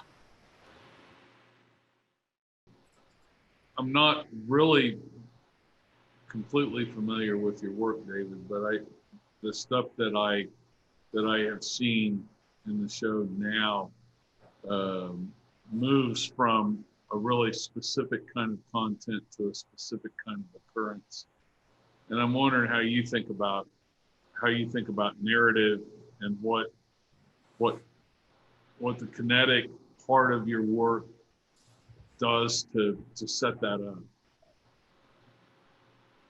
D: I'm not really completely familiar with your work, David, but the stuff that I have seen in the show now moves from a really specific kind of content to a specific kind of occurrence. And I'm wondering how you think about narrative and what the kinetic part of your work does to set that up.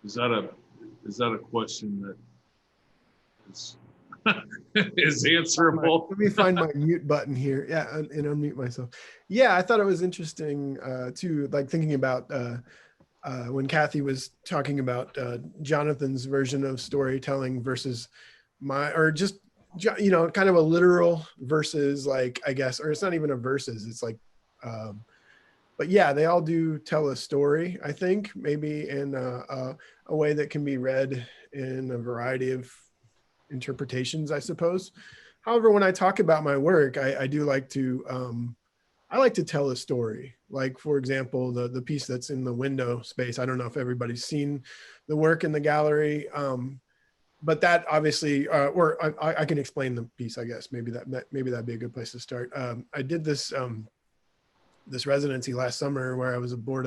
D: Is that a question that is is answerable?
B: Let me find my mute button here. Yeah, and unmute myself. Yeah, I thought it was interesting too, like thinking about when Kathy was talking about Jonathan's version of storytelling versus or just, you know, kind of a literal versus like, I guess, or it's not even a versus, it's like, but yeah, they all do tell a story, I think, maybe in a way that can be read in a variety of interpretations, I suppose. However, when I talk about my work, I do like to, I like to tell a story. Like, for example, the piece that's in the window space. I don't know if everybody's seen the work in the gallery, but that obviously, or I can explain the piece, I guess. Maybe that'd be a good place to start. I did this this residency last summer where I was aboard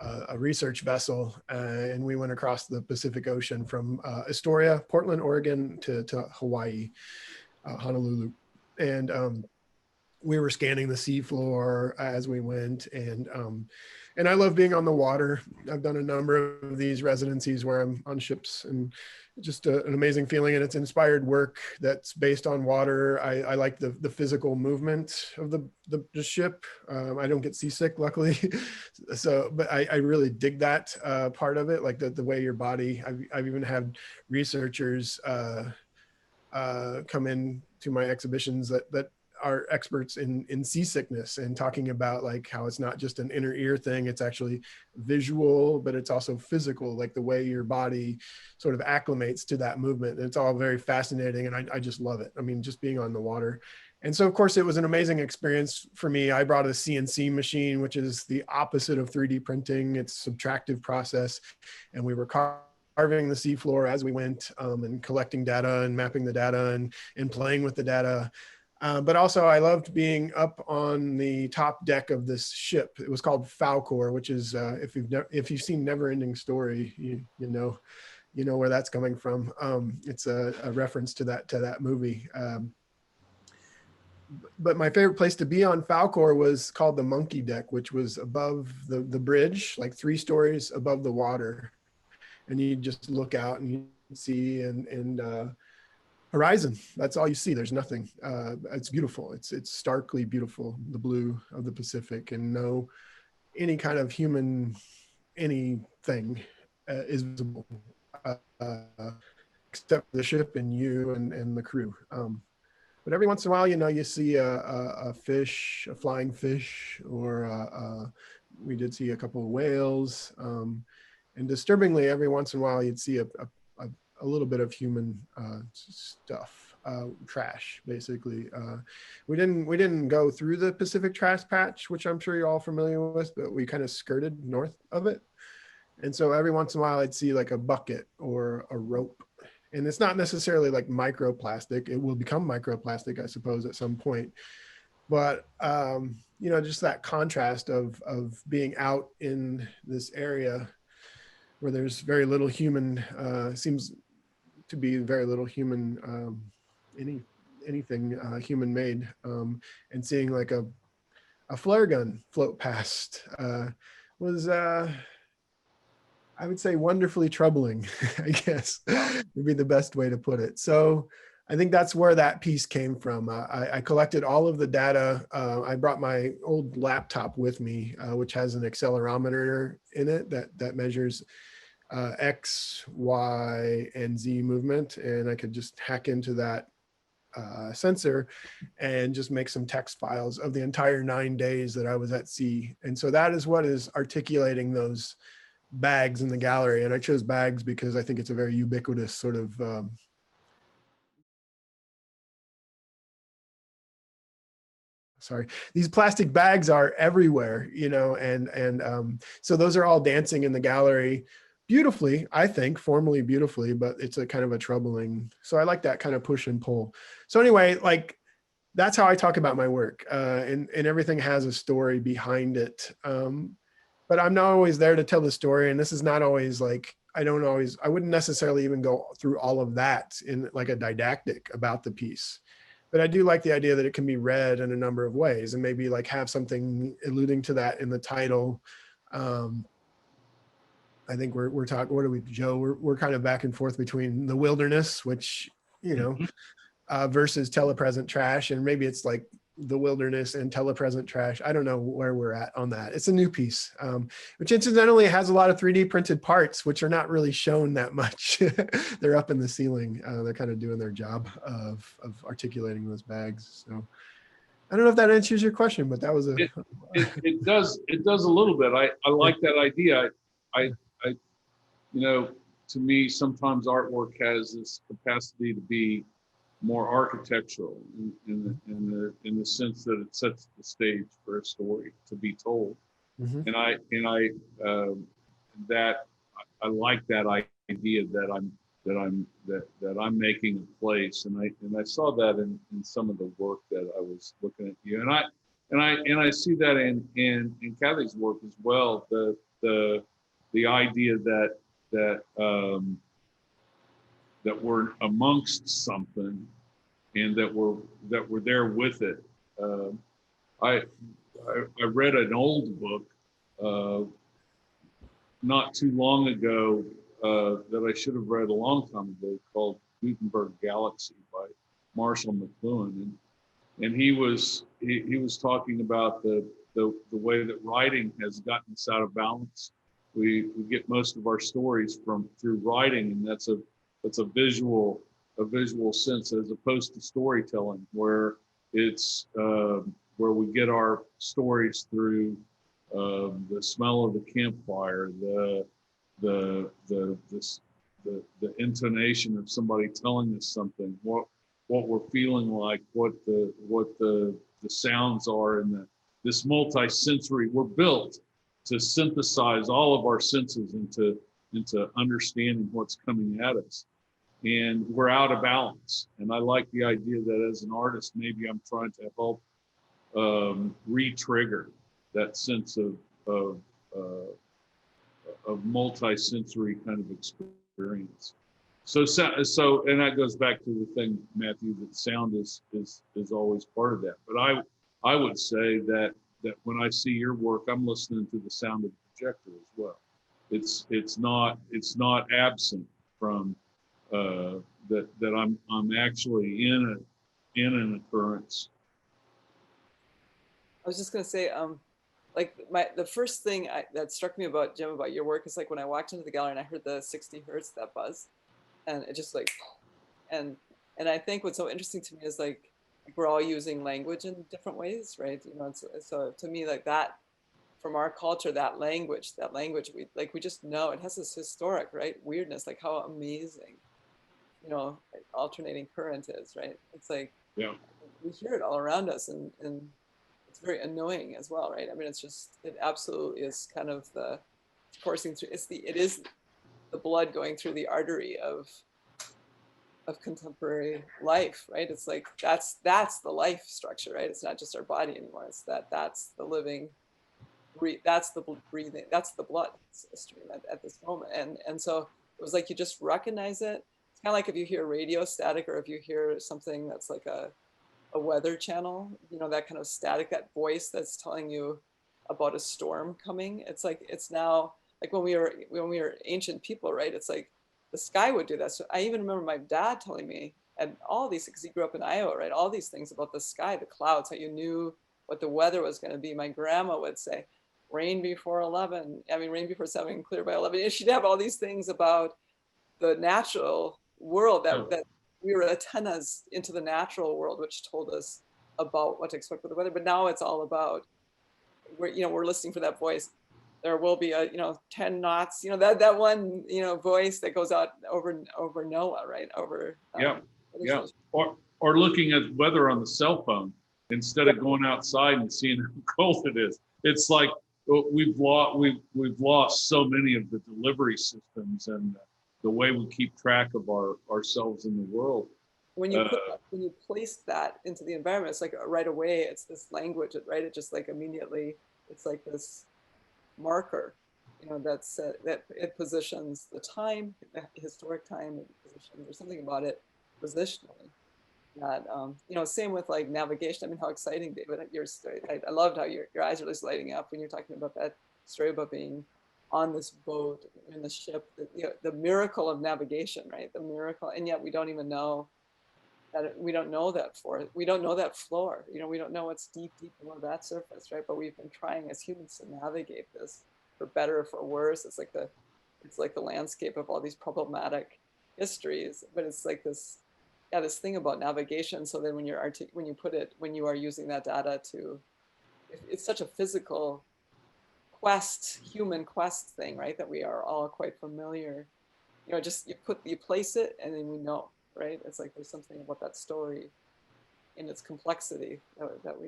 B: a research vessel, and we went across the Pacific Ocean from Astoria, Portland, Oregon to Hawaii, Honolulu. And we were scanning the seafloor as we went, and I love being on the water. I've done a number of these residencies where I'm on ships, and just an amazing feeling. And it's inspired work that's based on water. I like the physical movement of the ship. I don't get seasick, luckily. So, but I really dig that part of it, like the way your body. I've even had researchers come in to my exhibitions that are experts in seasickness, and talking about like how it's not just an inner ear thing, it's actually visual, but it's also physical, like the way your body sort of acclimates to that movement. And it's all very fascinating, and I just love it. I mean, just being on the water. And so of course it was an amazing experience for me. I brought a CNC machine, which is the opposite of 3D printing. It's a subtractive process, and we were carving the seafloor as we went, and collecting data and mapping the data and playing with the data. But also I loved being up on the top deck of this ship. It was called Falcor, which is, if you've seen Never Ending Story, you know where that's coming from. It's a reference to that movie. But my favorite place to be on Falcor was called the Monkey Deck, which was above the bridge, like 3 stories above the water. And you just look out and you see and horizon. That's all you see. There's nothing. It's beautiful. It's starkly beautiful, the blue of the Pacific, and no any kind of human anything is visible except the ship and you and the crew. But every once in a while, you see a fish, a flying fish, or we did see a couple of whales. And disturbingly, every once in a while, you'd see a little bit of human stuff, trash, basically. We didn't go through the Pacific Trash Patch, which I'm sure you're all familiar with, but we kind of skirted north of it. And so every once in a while, I'd see like a bucket or a rope. And it's not necessarily like microplastic. It will become microplastic, I suppose, at some point. But just that contrast of being out in this area where there's very little human, seems to be very little human, anything human made, and seeing like a flare gun float past was, I would say, wonderfully troubling, I guess would be the best way to put it. So I think that's where that piece came from. I collected all of the data. I brought my old laptop with me, which has an accelerometer in it that measures X, Y, and Z movement. And I could just hack into that sensor and just make some text files of the entire 9 days that I was at sea. And so that is what is articulating those bags in the gallery. And I chose bags because I think it's a very ubiquitous sort of these plastic bags are everywhere, and so those are all dancing in the gallery beautifully, I think, formally beautifully, but it's a kind of a troubling. So I like that kind of push and pull. So anyway, like that's how I talk about my work, and everything has a story behind it. But I'm not always there to tell the story. And this is not always like, I wouldn't necessarily even go through all of that in like a didactic about the piece. But I do like the idea that it can be read in a number of ways, and maybe like have something alluding to that in the title. I think we're talking, what are we, Joe? We're kind of back and forth between the wilderness, which, you know, versus telepresent trash. And maybe it's like the wilderness and telepresent trash. I don't know where we're at on that. It's a new piece, which incidentally has a lot of 3D printed parts, which are not really shown that much. They're up in the ceiling. They're kind of doing their job of articulating those bags. So I don't know if that answers your question, but that was a.
D: It does a little bit. I like that idea. I you know, to me, sometimes artwork has this capacity to be more architectural in the sense that it sets the stage for a story to be told.
B: Mhm.
D: And I like that idea that I'm making a place, and I saw that in some of the work that I was looking at you, and I see that in Kathy's work as well. The idea that we're amongst something, and that we're there with it. I read an old book not too long ago that I should have read a long time ago, called Gutenberg Galaxy by Marshall McLuhan, and he was talking about the way that writing has gotten us out of balance. We get most of our stories through writing, and that's a visual sense, as opposed to storytelling, where it's where we get our stories through the smell of the campfire, the intonation of somebody telling us something, what we're feeling like, what the sounds are, and this multi-sensory. We're built to synthesize all of our senses into understanding what's coming at us, and we're out of balance. And I like the idea that as an artist, maybe I'm trying to help re-trigger that sense of multi-sensory kind of experience. So and that goes back to the thing, Matthew, that sound is always part of that. But I would say that when I see your work, I'm listening to the sound of the projector as well. It's not absent from that I'm actually in an occurrence.
F: I was just gonna say, like the first thing that struck me about, Jim, about your work is like when I walked into the gallery and I heard the 60 hertz, that buzz, and it just like, and I think what's so interesting to me is like we're all using language in different ways, right? You know, so to me, like that, from our culture, that language we just know it has this historic, right, weirdness, like how amazing, you know, alternating current is, right? It's like,
D: Yeah,
F: we hear it all around us, and it's very annoying as well, right? I mean, it absolutely is kind of the coursing through. It is the blood going through the artery of contemporary life, right? It's like that's the life structure, right? It's not just our body anymore. It's that's the living, that's the breathing, that's the blood stream at this moment. And so it was like you just recognize it. It's kind of like if you hear radio static, or if you hear something that's like a weather channel, you know, that kind of static, that voice that's telling you about a storm coming. It's like, it's now like when we were ancient people, right? It's like the sky would do that. So I even remember my dad telling me, and all these, because he grew up in Iowa, right? All these things about the sky, the clouds, how you knew what the weather was going to be. My grandma would say, rain before 11. I mean, rain before 7, clear by 11. And she'd have all these things about the natural world that we were antennas into the natural world, which told us about what to expect with the weather. But now it's all about, we're listening for that voice. There will be a 10 knots, that one voice that goes out over NOAA, right? Over
D: or looking at weather on the cell phone instead of going outside and seeing how cold it is. It's like we've lost so many of the delivery systems and the way we keep track of ourselves in the world.
F: When you when you place that into the environment, it's like right away, it's this language, right? It just like immediately, it's like this marker, that it positions the time, the historic time, it positions, or something about it positionally. that, you know, same with like navigation. I mean, how exciting, David, your story. I loved how your eyes are just lighting up when you're talking about that story about being on this boat in the ship, you know, the miracle of navigation, right? The miracle, and yet we don't even know that we don't know that we don't know that floor. You know, we don't know what's deep below that surface, right? But we've been trying as humans to navigate this for better or for worse. It's like the landscape of all these problematic histories, but it's like this, yeah, this thing about navigation. So then when you are using that data to, it's such a physical quest, human quest thing, right? That we are all quite familiar. You know, just you place it and then we know, right? It's like there's something about that story in its complexity that we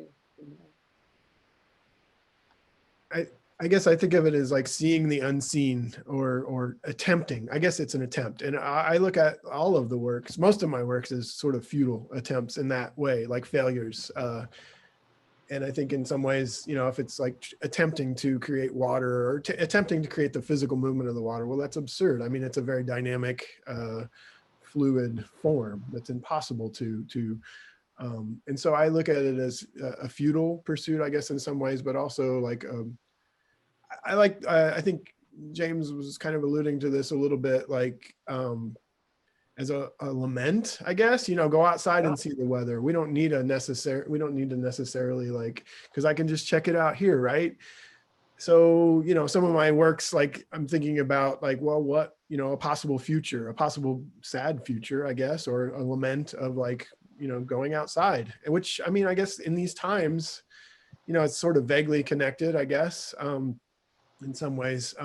F: know.
B: I guess I think of it as like seeing the unseen or attempting. I guess it's an attempt. And I look at all of the works, most of my works as sort of futile attempts in that way, like failures. And I think in some ways, you know, if it's like attempting to create water or attempting to create the physical movement of the water, well, that's absurd. I mean, it's a very dynamic, fluid form that's impossible to and so I look at it as a futile pursuit, I guess, in some ways, but also like, I think James was kind of alluding to this a little bit, like, as a lament, I guess, you know, go outside and see the weather. We don't need to necessarily like, because I can just check it out here, right? So, you know, some of my works, like I'm thinking about like, well, what, you know, a possible future, a possible sad future, I guess, or a lament of like, you know, going outside, which, I mean, I guess in these times, you know, it's sort of vaguely connected, I guess, in some ways.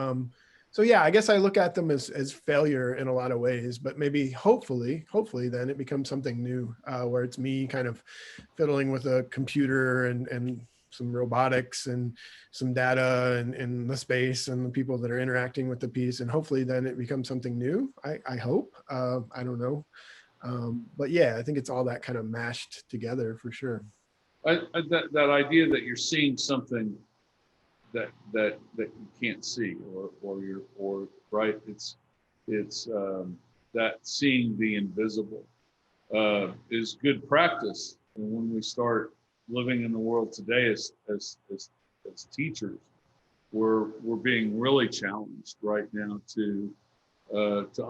B: So yeah, I guess I look at them as failure in a lot of ways, but maybe hopefully then it becomes something new, where it's me kind of fiddling with a computer and some robotics and some data and the space and the people that are interacting with the piece. And hopefully then it becomes something new. I hope, I don't know. But yeah, I think it's all that kind of mashed together for sure.
D: That idea that you're seeing something that you can't see, or right, it's that seeing the invisible is good practice. And when we start living in the world today as teachers, we're being really challenged right now to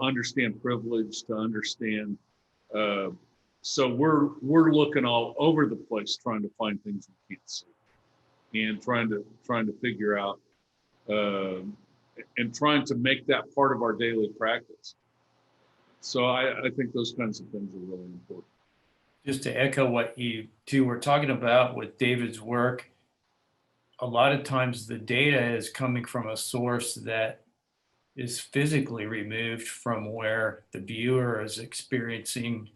D: understand privilege, to understand. So we're looking all over the place trying to find things we can't see, and trying to figure out and trying to make that part of our daily practice. So I think those kinds of things are really important.
A: Just to echo what you two were talking about with David's work, a lot of times the data is coming from a source that is physically removed from where the viewer is experiencing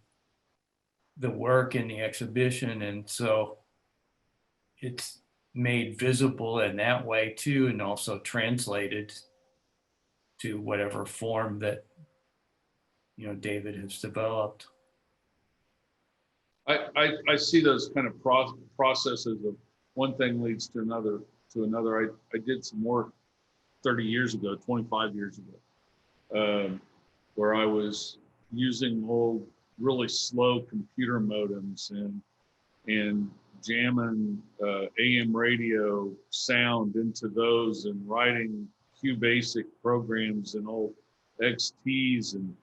A: the work in the exhibition. And so it's made visible in that way too, and also translated to whatever form that, you know, David has developed.
D: I see those kind of processes of one thing leads to another. I did some work 30 years ago, 25 years ago, where I was using old, really slow computer modems and jamming AM radio sound into those and writing QBasic programs and old XTs and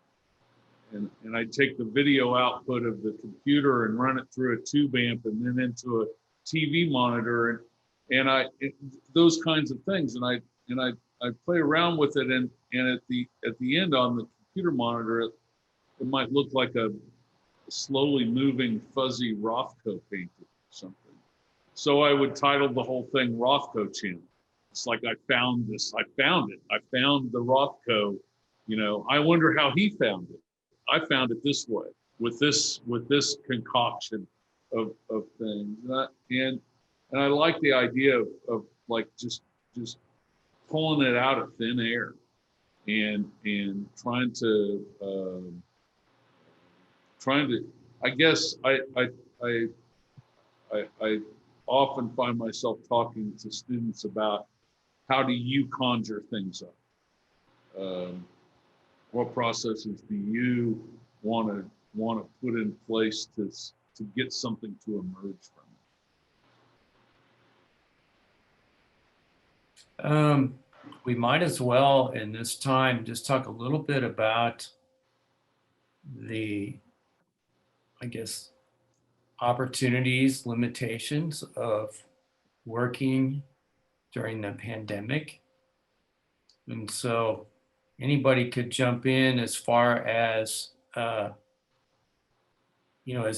D: I'd take the video output of the computer and run it through a tube amp and then into a TV monitor and those kinds of things and I play around with it and at the end on the computer monitor it might look like a slowly moving fuzzy Rothko painting or something. So I would title the whole thing Rothko Channel. It's like I found it. I found the Rothko, you know, I wonder how he found it. I found it this way with this concoction of things. And I like the idea of like just pulling it out of thin air and trying to I guess I often find myself talking to students about how do you conjure things up? What processes do you want to put in place to get something to emerge from it.
A: We might as well in this time just talk a little bit about the, I guess, opportunities, limitations of working during the pandemic. And so anybody could jump in as far as, has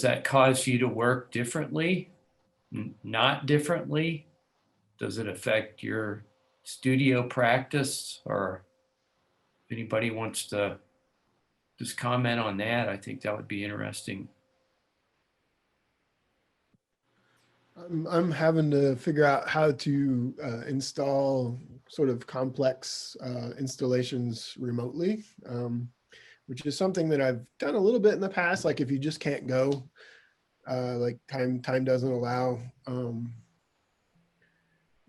A: that caused you to work differently? Not differently? Does it affect your studio practice? Or if anybody wants to just comment on that, I think that would be interesting.
B: I'm having to figure out how to install sort of complex installations remotely, which is something that I've done a little bit in the past. Like if you just can't go, like time doesn't allow,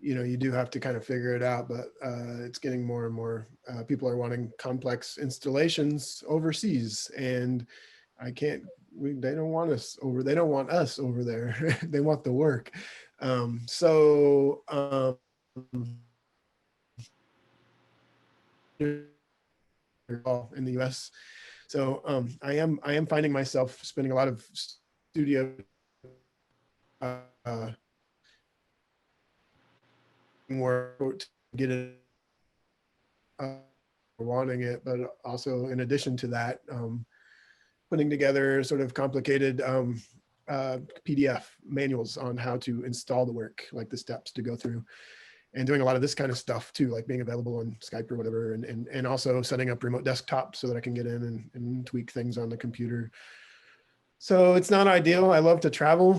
B: you do have to kind of figure it out, but it's getting more and more, people are wanting complex installations overseas, and I can't, they don't want us over there. They want the work. In the US. So I am finding myself spending a lot of studio work to get it, wanting it, but also in addition to that, putting together sort of complicated PDF manuals on how to install the work, like the steps to go through, and doing a lot of this kind of stuff too, like being available on Skype or whatever, and also setting up remote desktop so that I can get in and tweak things on the computer. So it's not ideal. I love to travel,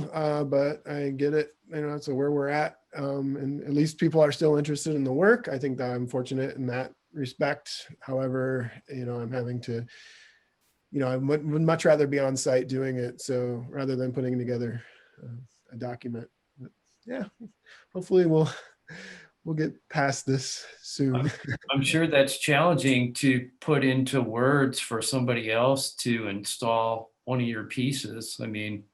B: but I get it. So where we're at, and at least people are still interested in the work. I think that I'm fortunate in that respect. However, I'm having to, I would much rather be on site doing it. So rather than putting together a document, but yeah, hopefully we'll get past this soon.
A: I'm sure that's challenging to put into words for somebody else to install one of your pieces. I mean,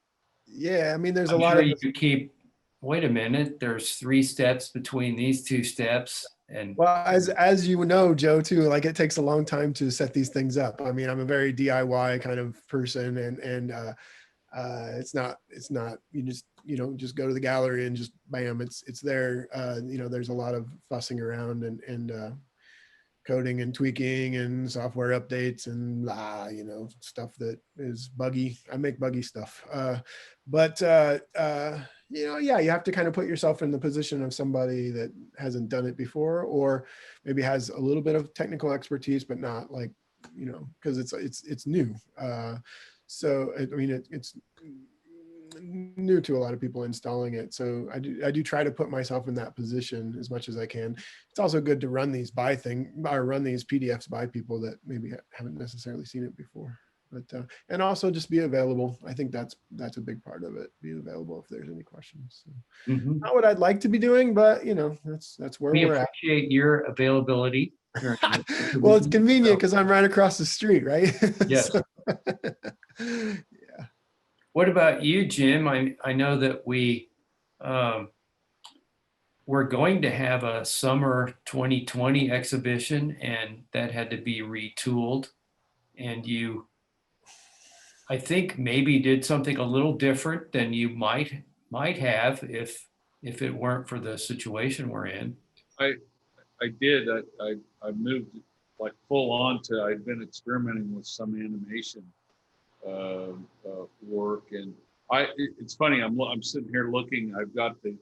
B: yeah, there's
A: I'm
B: a lot
A: sure
B: of
A: you keep, wait a minute, there's 3 steps between these 2 steps. And
B: well, as you know, Joe, too, like it takes a long time to set these things up. I'm a very DIY kind of person, and it's not you don't just go to the gallery and just bam, it's there. There's a lot of fussing around and coding and tweaking and software updates and stuff that is buggy. I make buggy stuff, yeah, you have to kind of put yourself in the position of somebody that hasn't done it before, or maybe has a little bit of technical expertise, but not like, because it's new. It's new to a lot of people installing it. So I do try to put myself in that position as much as I can. It's also good to run these run these PDFs by people that maybe haven't necessarily seen it before. But and also just be available. I think that's a big part of it. Be available if there's any questions. So, not what I'd like to be doing, but that's where
A: we
B: we're at.
A: appreciate your availability.
B: Well, it's convenient because I'm right across the street, right?
A: Yes.
B: Yeah.
A: What about you, Jim? I know that we're going to have a summer 2020 exhibition, and that had to be retooled. And you, I think, maybe did something a little different than you might have if it weren't for the situation we're in.
D: I did. I moved like full on to. I'd been experimenting with some animation work, and it's funny. I'm sitting here looking. I've got the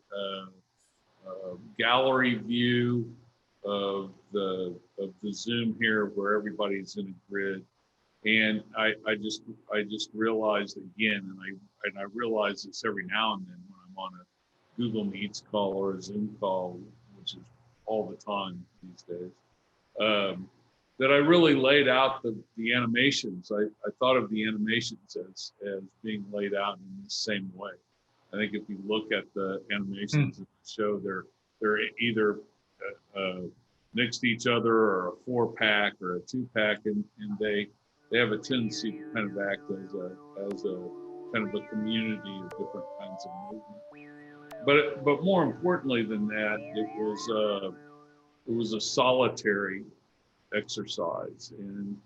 D: gallery view of the Zoom here, where everybody's in a grid, and I just realized again, and I realize this every now and then when I'm on a Google Meets call or a Zoom call, which is all the time these days, that I really laid out the animations. I thought of the animations as being laid out in the same way. I think if you look at the animations in the show, they're either next to each other, or a 4-pack or a 2-pack, and they have a tendency to kind of act as a kind of a community of different kinds of movement. But more importantly than that, it was a solitary exercise, and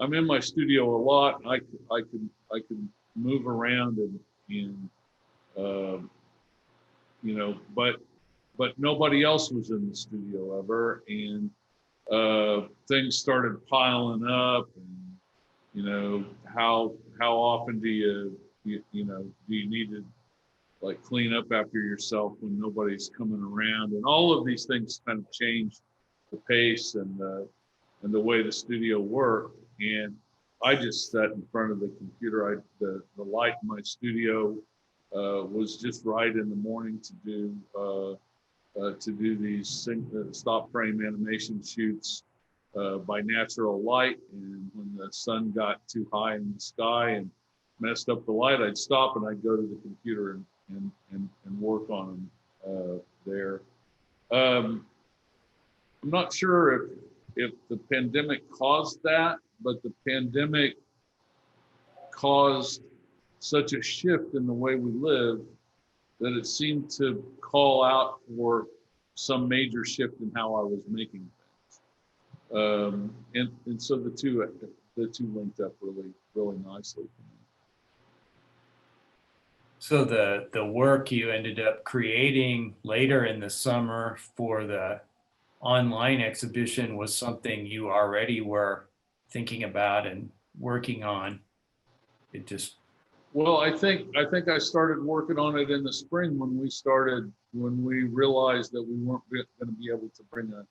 D: I'm in my studio a lot. I could move around and you know, but nobody else was in the studio ever, and things started piling up, and you know, how often do you need to like clean up after yourself when nobody's coming around, and all of these things kind of changed the pace and the way the studio worked. And I just sat in front of the computer. The light in my studio was just right in the morning to do these stop frame animation shoots by natural light. And when the sun got too high in the sky and messed up the light, I'd stop and I'd go to the computer and work on them there. I'm not sure if the pandemic caused that, but the pandemic caused such a shift in the way we live that it seemed to call out for some major shift in how I was making things. And so the two linked up really nicely for me.
A: So the work you ended up creating later in the summer for the online exhibition was something you already were thinking about and working on. It just
D: Well, I think I started working on it in the spring when we realized that we weren't going to be able to bring a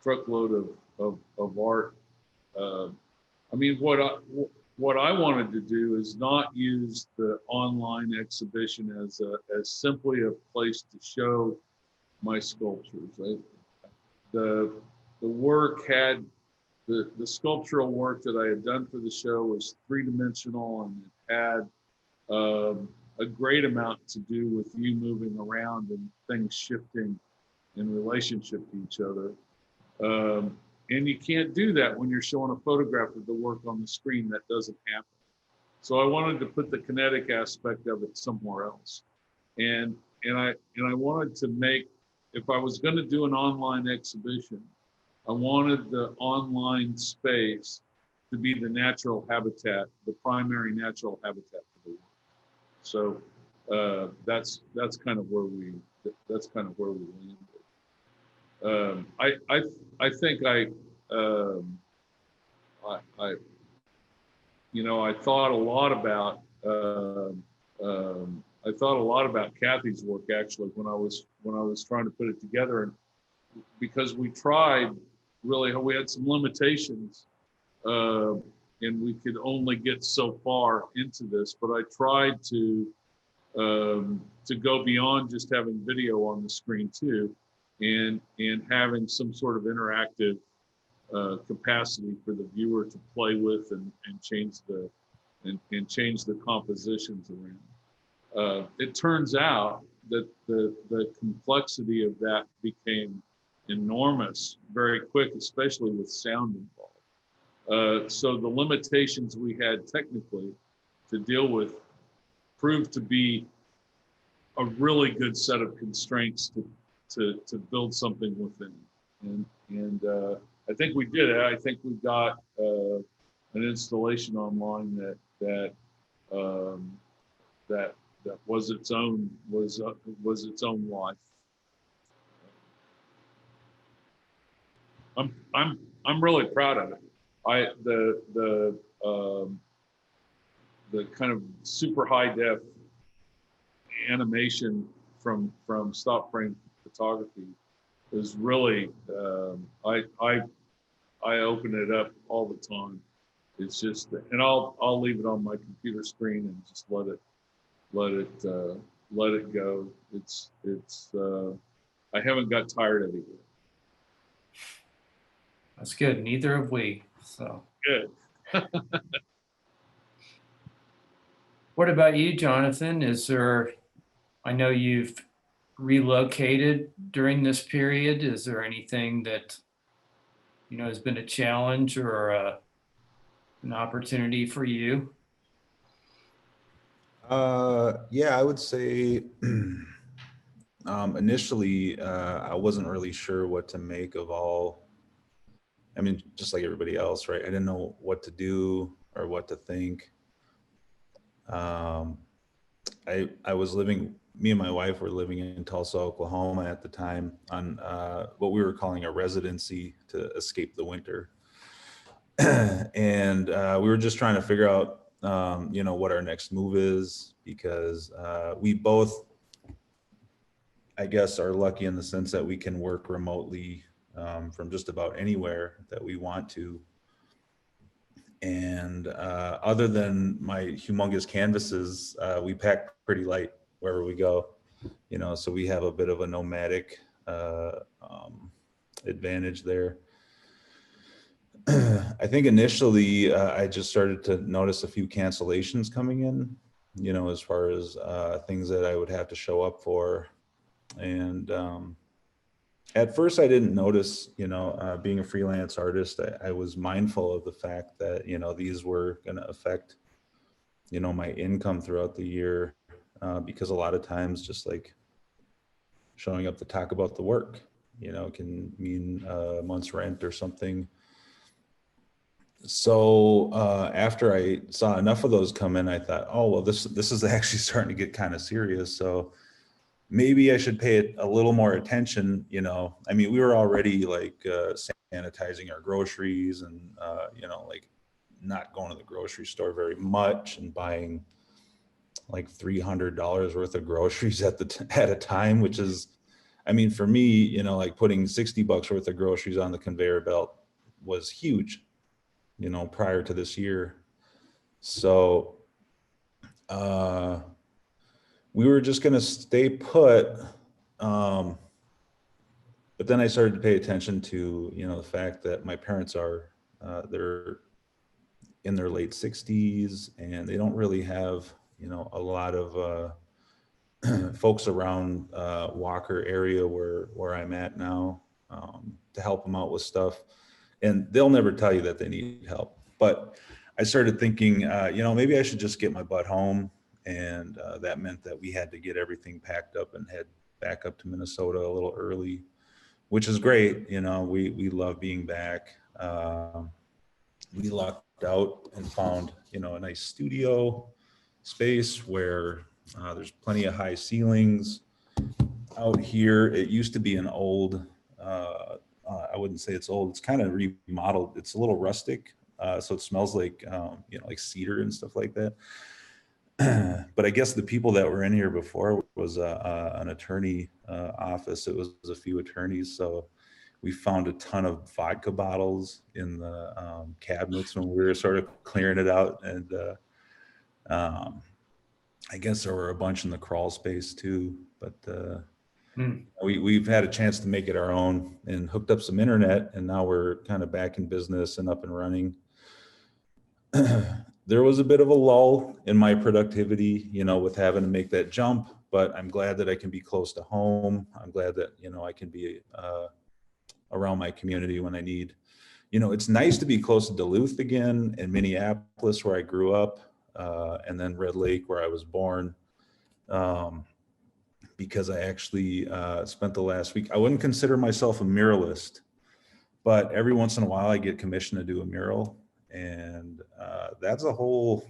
D: truckload of art. I mean, what I wanted to do is not use the online exhibition as simply a place to show my sculptures. The work had the sculptural work that I had done for the show was three-dimensional, and it had a great amount to do with you moving around and things shifting in relationship to each other. And you can't do that when you're showing a photograph of the work on the screen. That doesn't happen. So I wanted to put the kinetic aspect of it somewhere else. And I wanted to make, if I was going to do an online exhibition, I wanted the online space to be the natural habitat, the primary natural habitat for the work. So that's kind of where we landed. I think I thought a lot about Kathy's work actually when I was trying to put it together, and because we had some limitations, and we could only get so far into this, but I tried to go beyond just having video on the screen too, and having some sort of interactive capacity for the viewer to play with and change the compositions around. It turns out that the complexity of that became enormous very quick, especially with sound involved. So the limitations we had technically to deal with proved to be a really good set of constraints to build something within. And I think we did it. I think we got an installation online that was its own life. I'm really proud of it. The kind of super high def animation from stop frame photography is really I open it up all the time. It's just, and I'll leave it on my computer screen and just let it go. It's I haven't got tired of it yet.
A: that's good. Neither have we. So
D: Good.
A: what about you, Jonathan? I know you've relocated during this period. Is there anything that, has been a challenge or an opportunity for you?
C: Yeah, I would say initially I wasn't really sure what to make of all. I mean, just like everybody else, right? I didn't know what to do or what to think. I was living, me and my wife were living in Tulsa, Oklahoma at the time on what we were calling a residency to escape the winter. And we were just trying to figure out, you know, what our next move is, because we both, I guess, are lucky in the sense that we can work remotely from just about anywhere that we want to. And other than my humongous canvases, we pack pretty light wherever we go, you know, so we have a bit of a nomadic advantage there. I think initially I just started to notice a few cancellations coming in, you know, as far as things that I would have to show up for. And at first I didn't notice, you know, being a freelance artist, I was mindful of the fact that, you know, these were going to affect, you know, my income throughout the year, because a lot of times just like showing up to talk about the work, you know, can mean a month's rent or something. So after I saw enough of those come in, I thought, oh, well, this is actually starting to get kind of serious. So maybe I should pay it a little more attention. You know, I mean, we were already like sanitizing our groceries and, you know, like not going to the grocery store very much and buying like $300 worth of groceries at a time, which is, I mean, for me, you know, like putting $60 worth of groceries on the conveyor belt was huge, you know, prior to this year. So we were just going to stay put. But then I started to pay attention to, you know, the fact that my parents are, they're in their late 60s and they don't really have, you know, a lot of folks around Walker area where I'm at now to help them out with stuff. And they'll never tell you that they need help. But I started thinking, you know, maybe I should just get my butt home. And that meant that we had to get everything packed up and head back up to Minnesota a little early, which is great. You know, we love being back. We lucked out and found, you know, a nice studio space where there's plenty of high ceilings. Out here, it used to be an old, I wouldn't say it's old, it's kind of remodeled. It's a little rustic, so it smells like, you know, like cedar and stuff like that. But I guess the people that were in here before was an attorney office. It was a few attorneys. So we found a ton of vodka bottles in the cabinets when we were sort of clearing it out. And I guess there were a bunch in the crawl space too. But we've had a chance to make it our own and hooked up some internet. And now we're kind of back in business and up and running. There was a bit of a lull in my productivity, you know, with having to make that jump, but I'm glad that I can be close to home. I'm glad that, you know, I can be around my community when I need. You know, it's nice to be close to Duluth again and Minneapolis, where I grew up, and then Red Lake, where I was born, because I actually spent the last week. I wouldn't consider myself a muralist, but every once in a while I get commissioned to do a mural. And that's a whole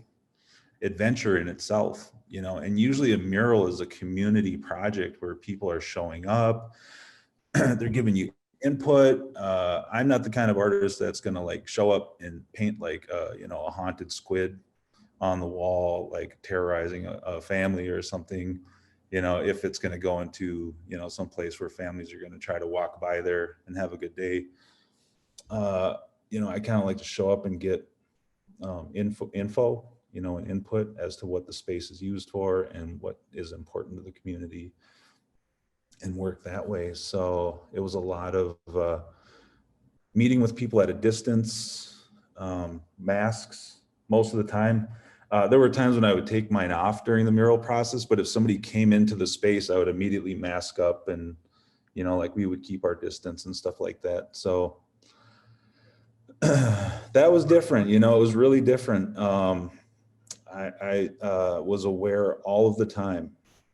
C: adventure in itself, you know, and usually a mural is a community project where people are showing up, they're giving you input. I'm not the kind of artist that's going to like show up and paint like, you know, a haunted squid on the wall, like terrorizing a family or something, you know, if it's going to go into, you know, some place where families are going to try to walk by there and have a good day. You know, I kind of like to show up and get info, you know, and input as to what the space is used for and what is important to the community, and work that way. So it was a lot of meeting with people at a distance, masks most of the time. There were times when I would take mine off during the mural process, but if somebody came into the space, I would immediately mask up and, you know, like we would keep our distance and stuff like that. So that was different, you know, it was really different. I was aware all of the time,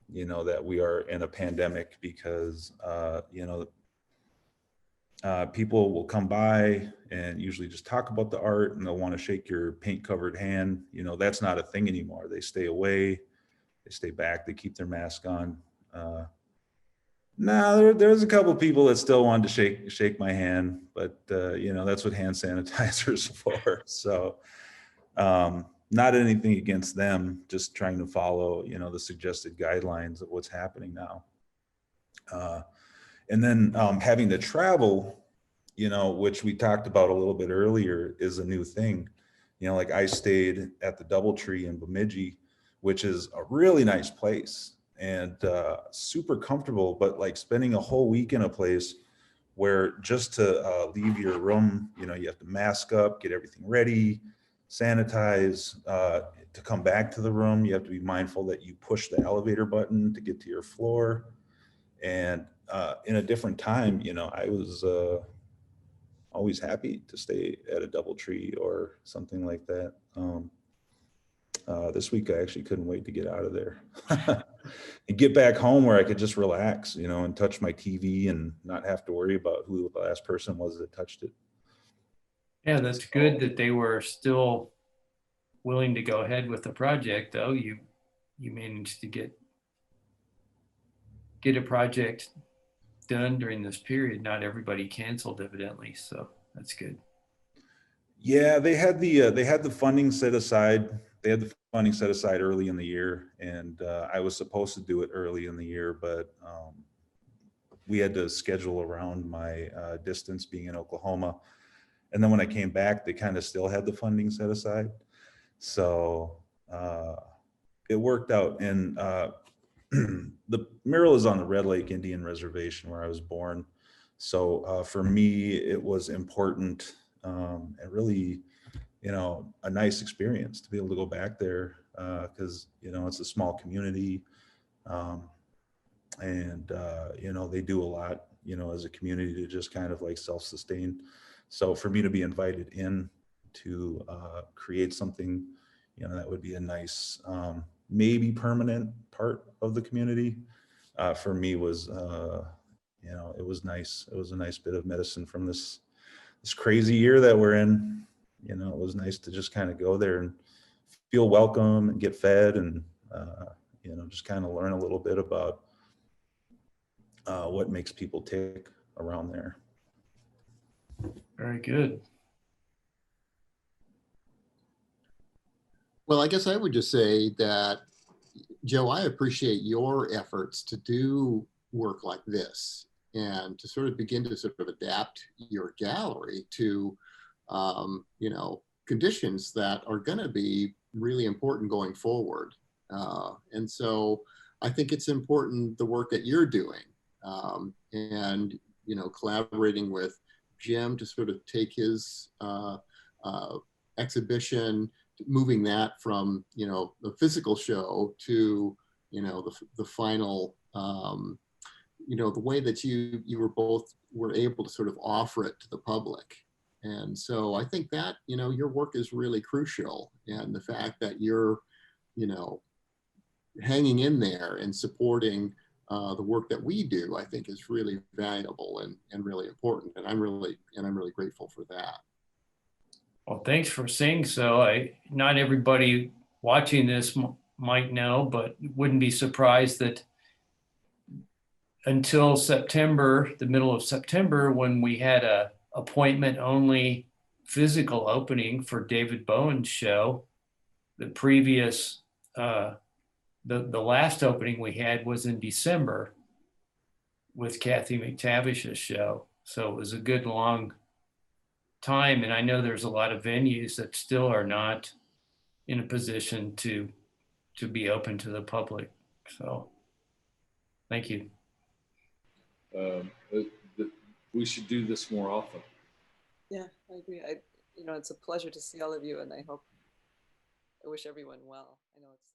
C: that we are in a pandemic because, people will come by and usually just talk about the art and they'll want to shake your paint covered hand. That's not a thing anymore. They stay away, they stay back, they keep their mask on. No, there's a couple people that still wanted to shake my hand, but that's what hand sanitizer is for. So not anything against them, just trying to follow, the suggested guidelines of what's happening now. And then having to travel, which we talked about a little bit earlier, is a new thing. Like I stayed at the DoubleTree in Bemidji, which is a really nice place and super comfortable, but like spending a whole week in a place where just to leave your room, you have to mask up, get everything ready, sanitize. To come back to the room, you have to be mindful that you push the elevator button to get to your floor. And in a different time, I was always happy to stay at a DoubleTree or something like that. This week, I actually couldn't wait to get out of there and get back home where I could just relax, and touch my TV and not have to worry about who the last person was that touched it.
A: Yeah, that's good that they were still willing to go ahead with the project, though. You managed to get a project done during this period. Not everybody canceled, evidently, so that's good.
C: Yeah, they had the funding set aside. They had the funding set aside early in the year, and I was supposed to do it early in the year, but we had to schedule around my distance being in Oklahoma. And then when I came back, they kind of still had the funding set aside. So it worked out. And the mural is on the Red Lake Indian Reservation where I was born. So for me, it was important and really, a nice experience to be able to go back there because, it's a small community. And they do a lot, as a community to just kind of like self-sustain. So for me to be invited in to create something, that would be a nice, maybe permanent part of the community, for me was, it was nice. It was a nice bit of medicine from this crazy year that we're in. It was nice to just kind of go there and feel welcome and get fed and, just kind of learn a little bit about what makes people tick around there.
A: Very good.
E: Well, I guess I would just say that, Joe, I appreciate your efforts to do work like this and to sort of begin to sort of adapt your gallery to, conditions that are going to be really important going forward. And so I think it's important the work that you're doing and, collaborating with Jim to sort of take his exhibition, moving that from, the physical show to, the final, the way that you were able to sort of offer it to the public. And so I think that, your work is really crucial. And the fact that you're, hanging in there and supporting the work that we do, I think is really valuable and really important. And I'm really grateful for that.
A: Well, thanks for saying so. Not everybody watching this might know, but wouldn't be surprised that until September, the middle of September, when we had a appointment only physical opening for David Bowen's show, the previous, the last opening we had was in December with Kathy McTavish's show. So it was a good long time. And I know there's a lot of venues that still are not in a position to be open to the public. So thank you.
D: We should do this more often.
F: Yeah, I agree. It's a pleasure to see all of you, and I wish everyone well. I know it's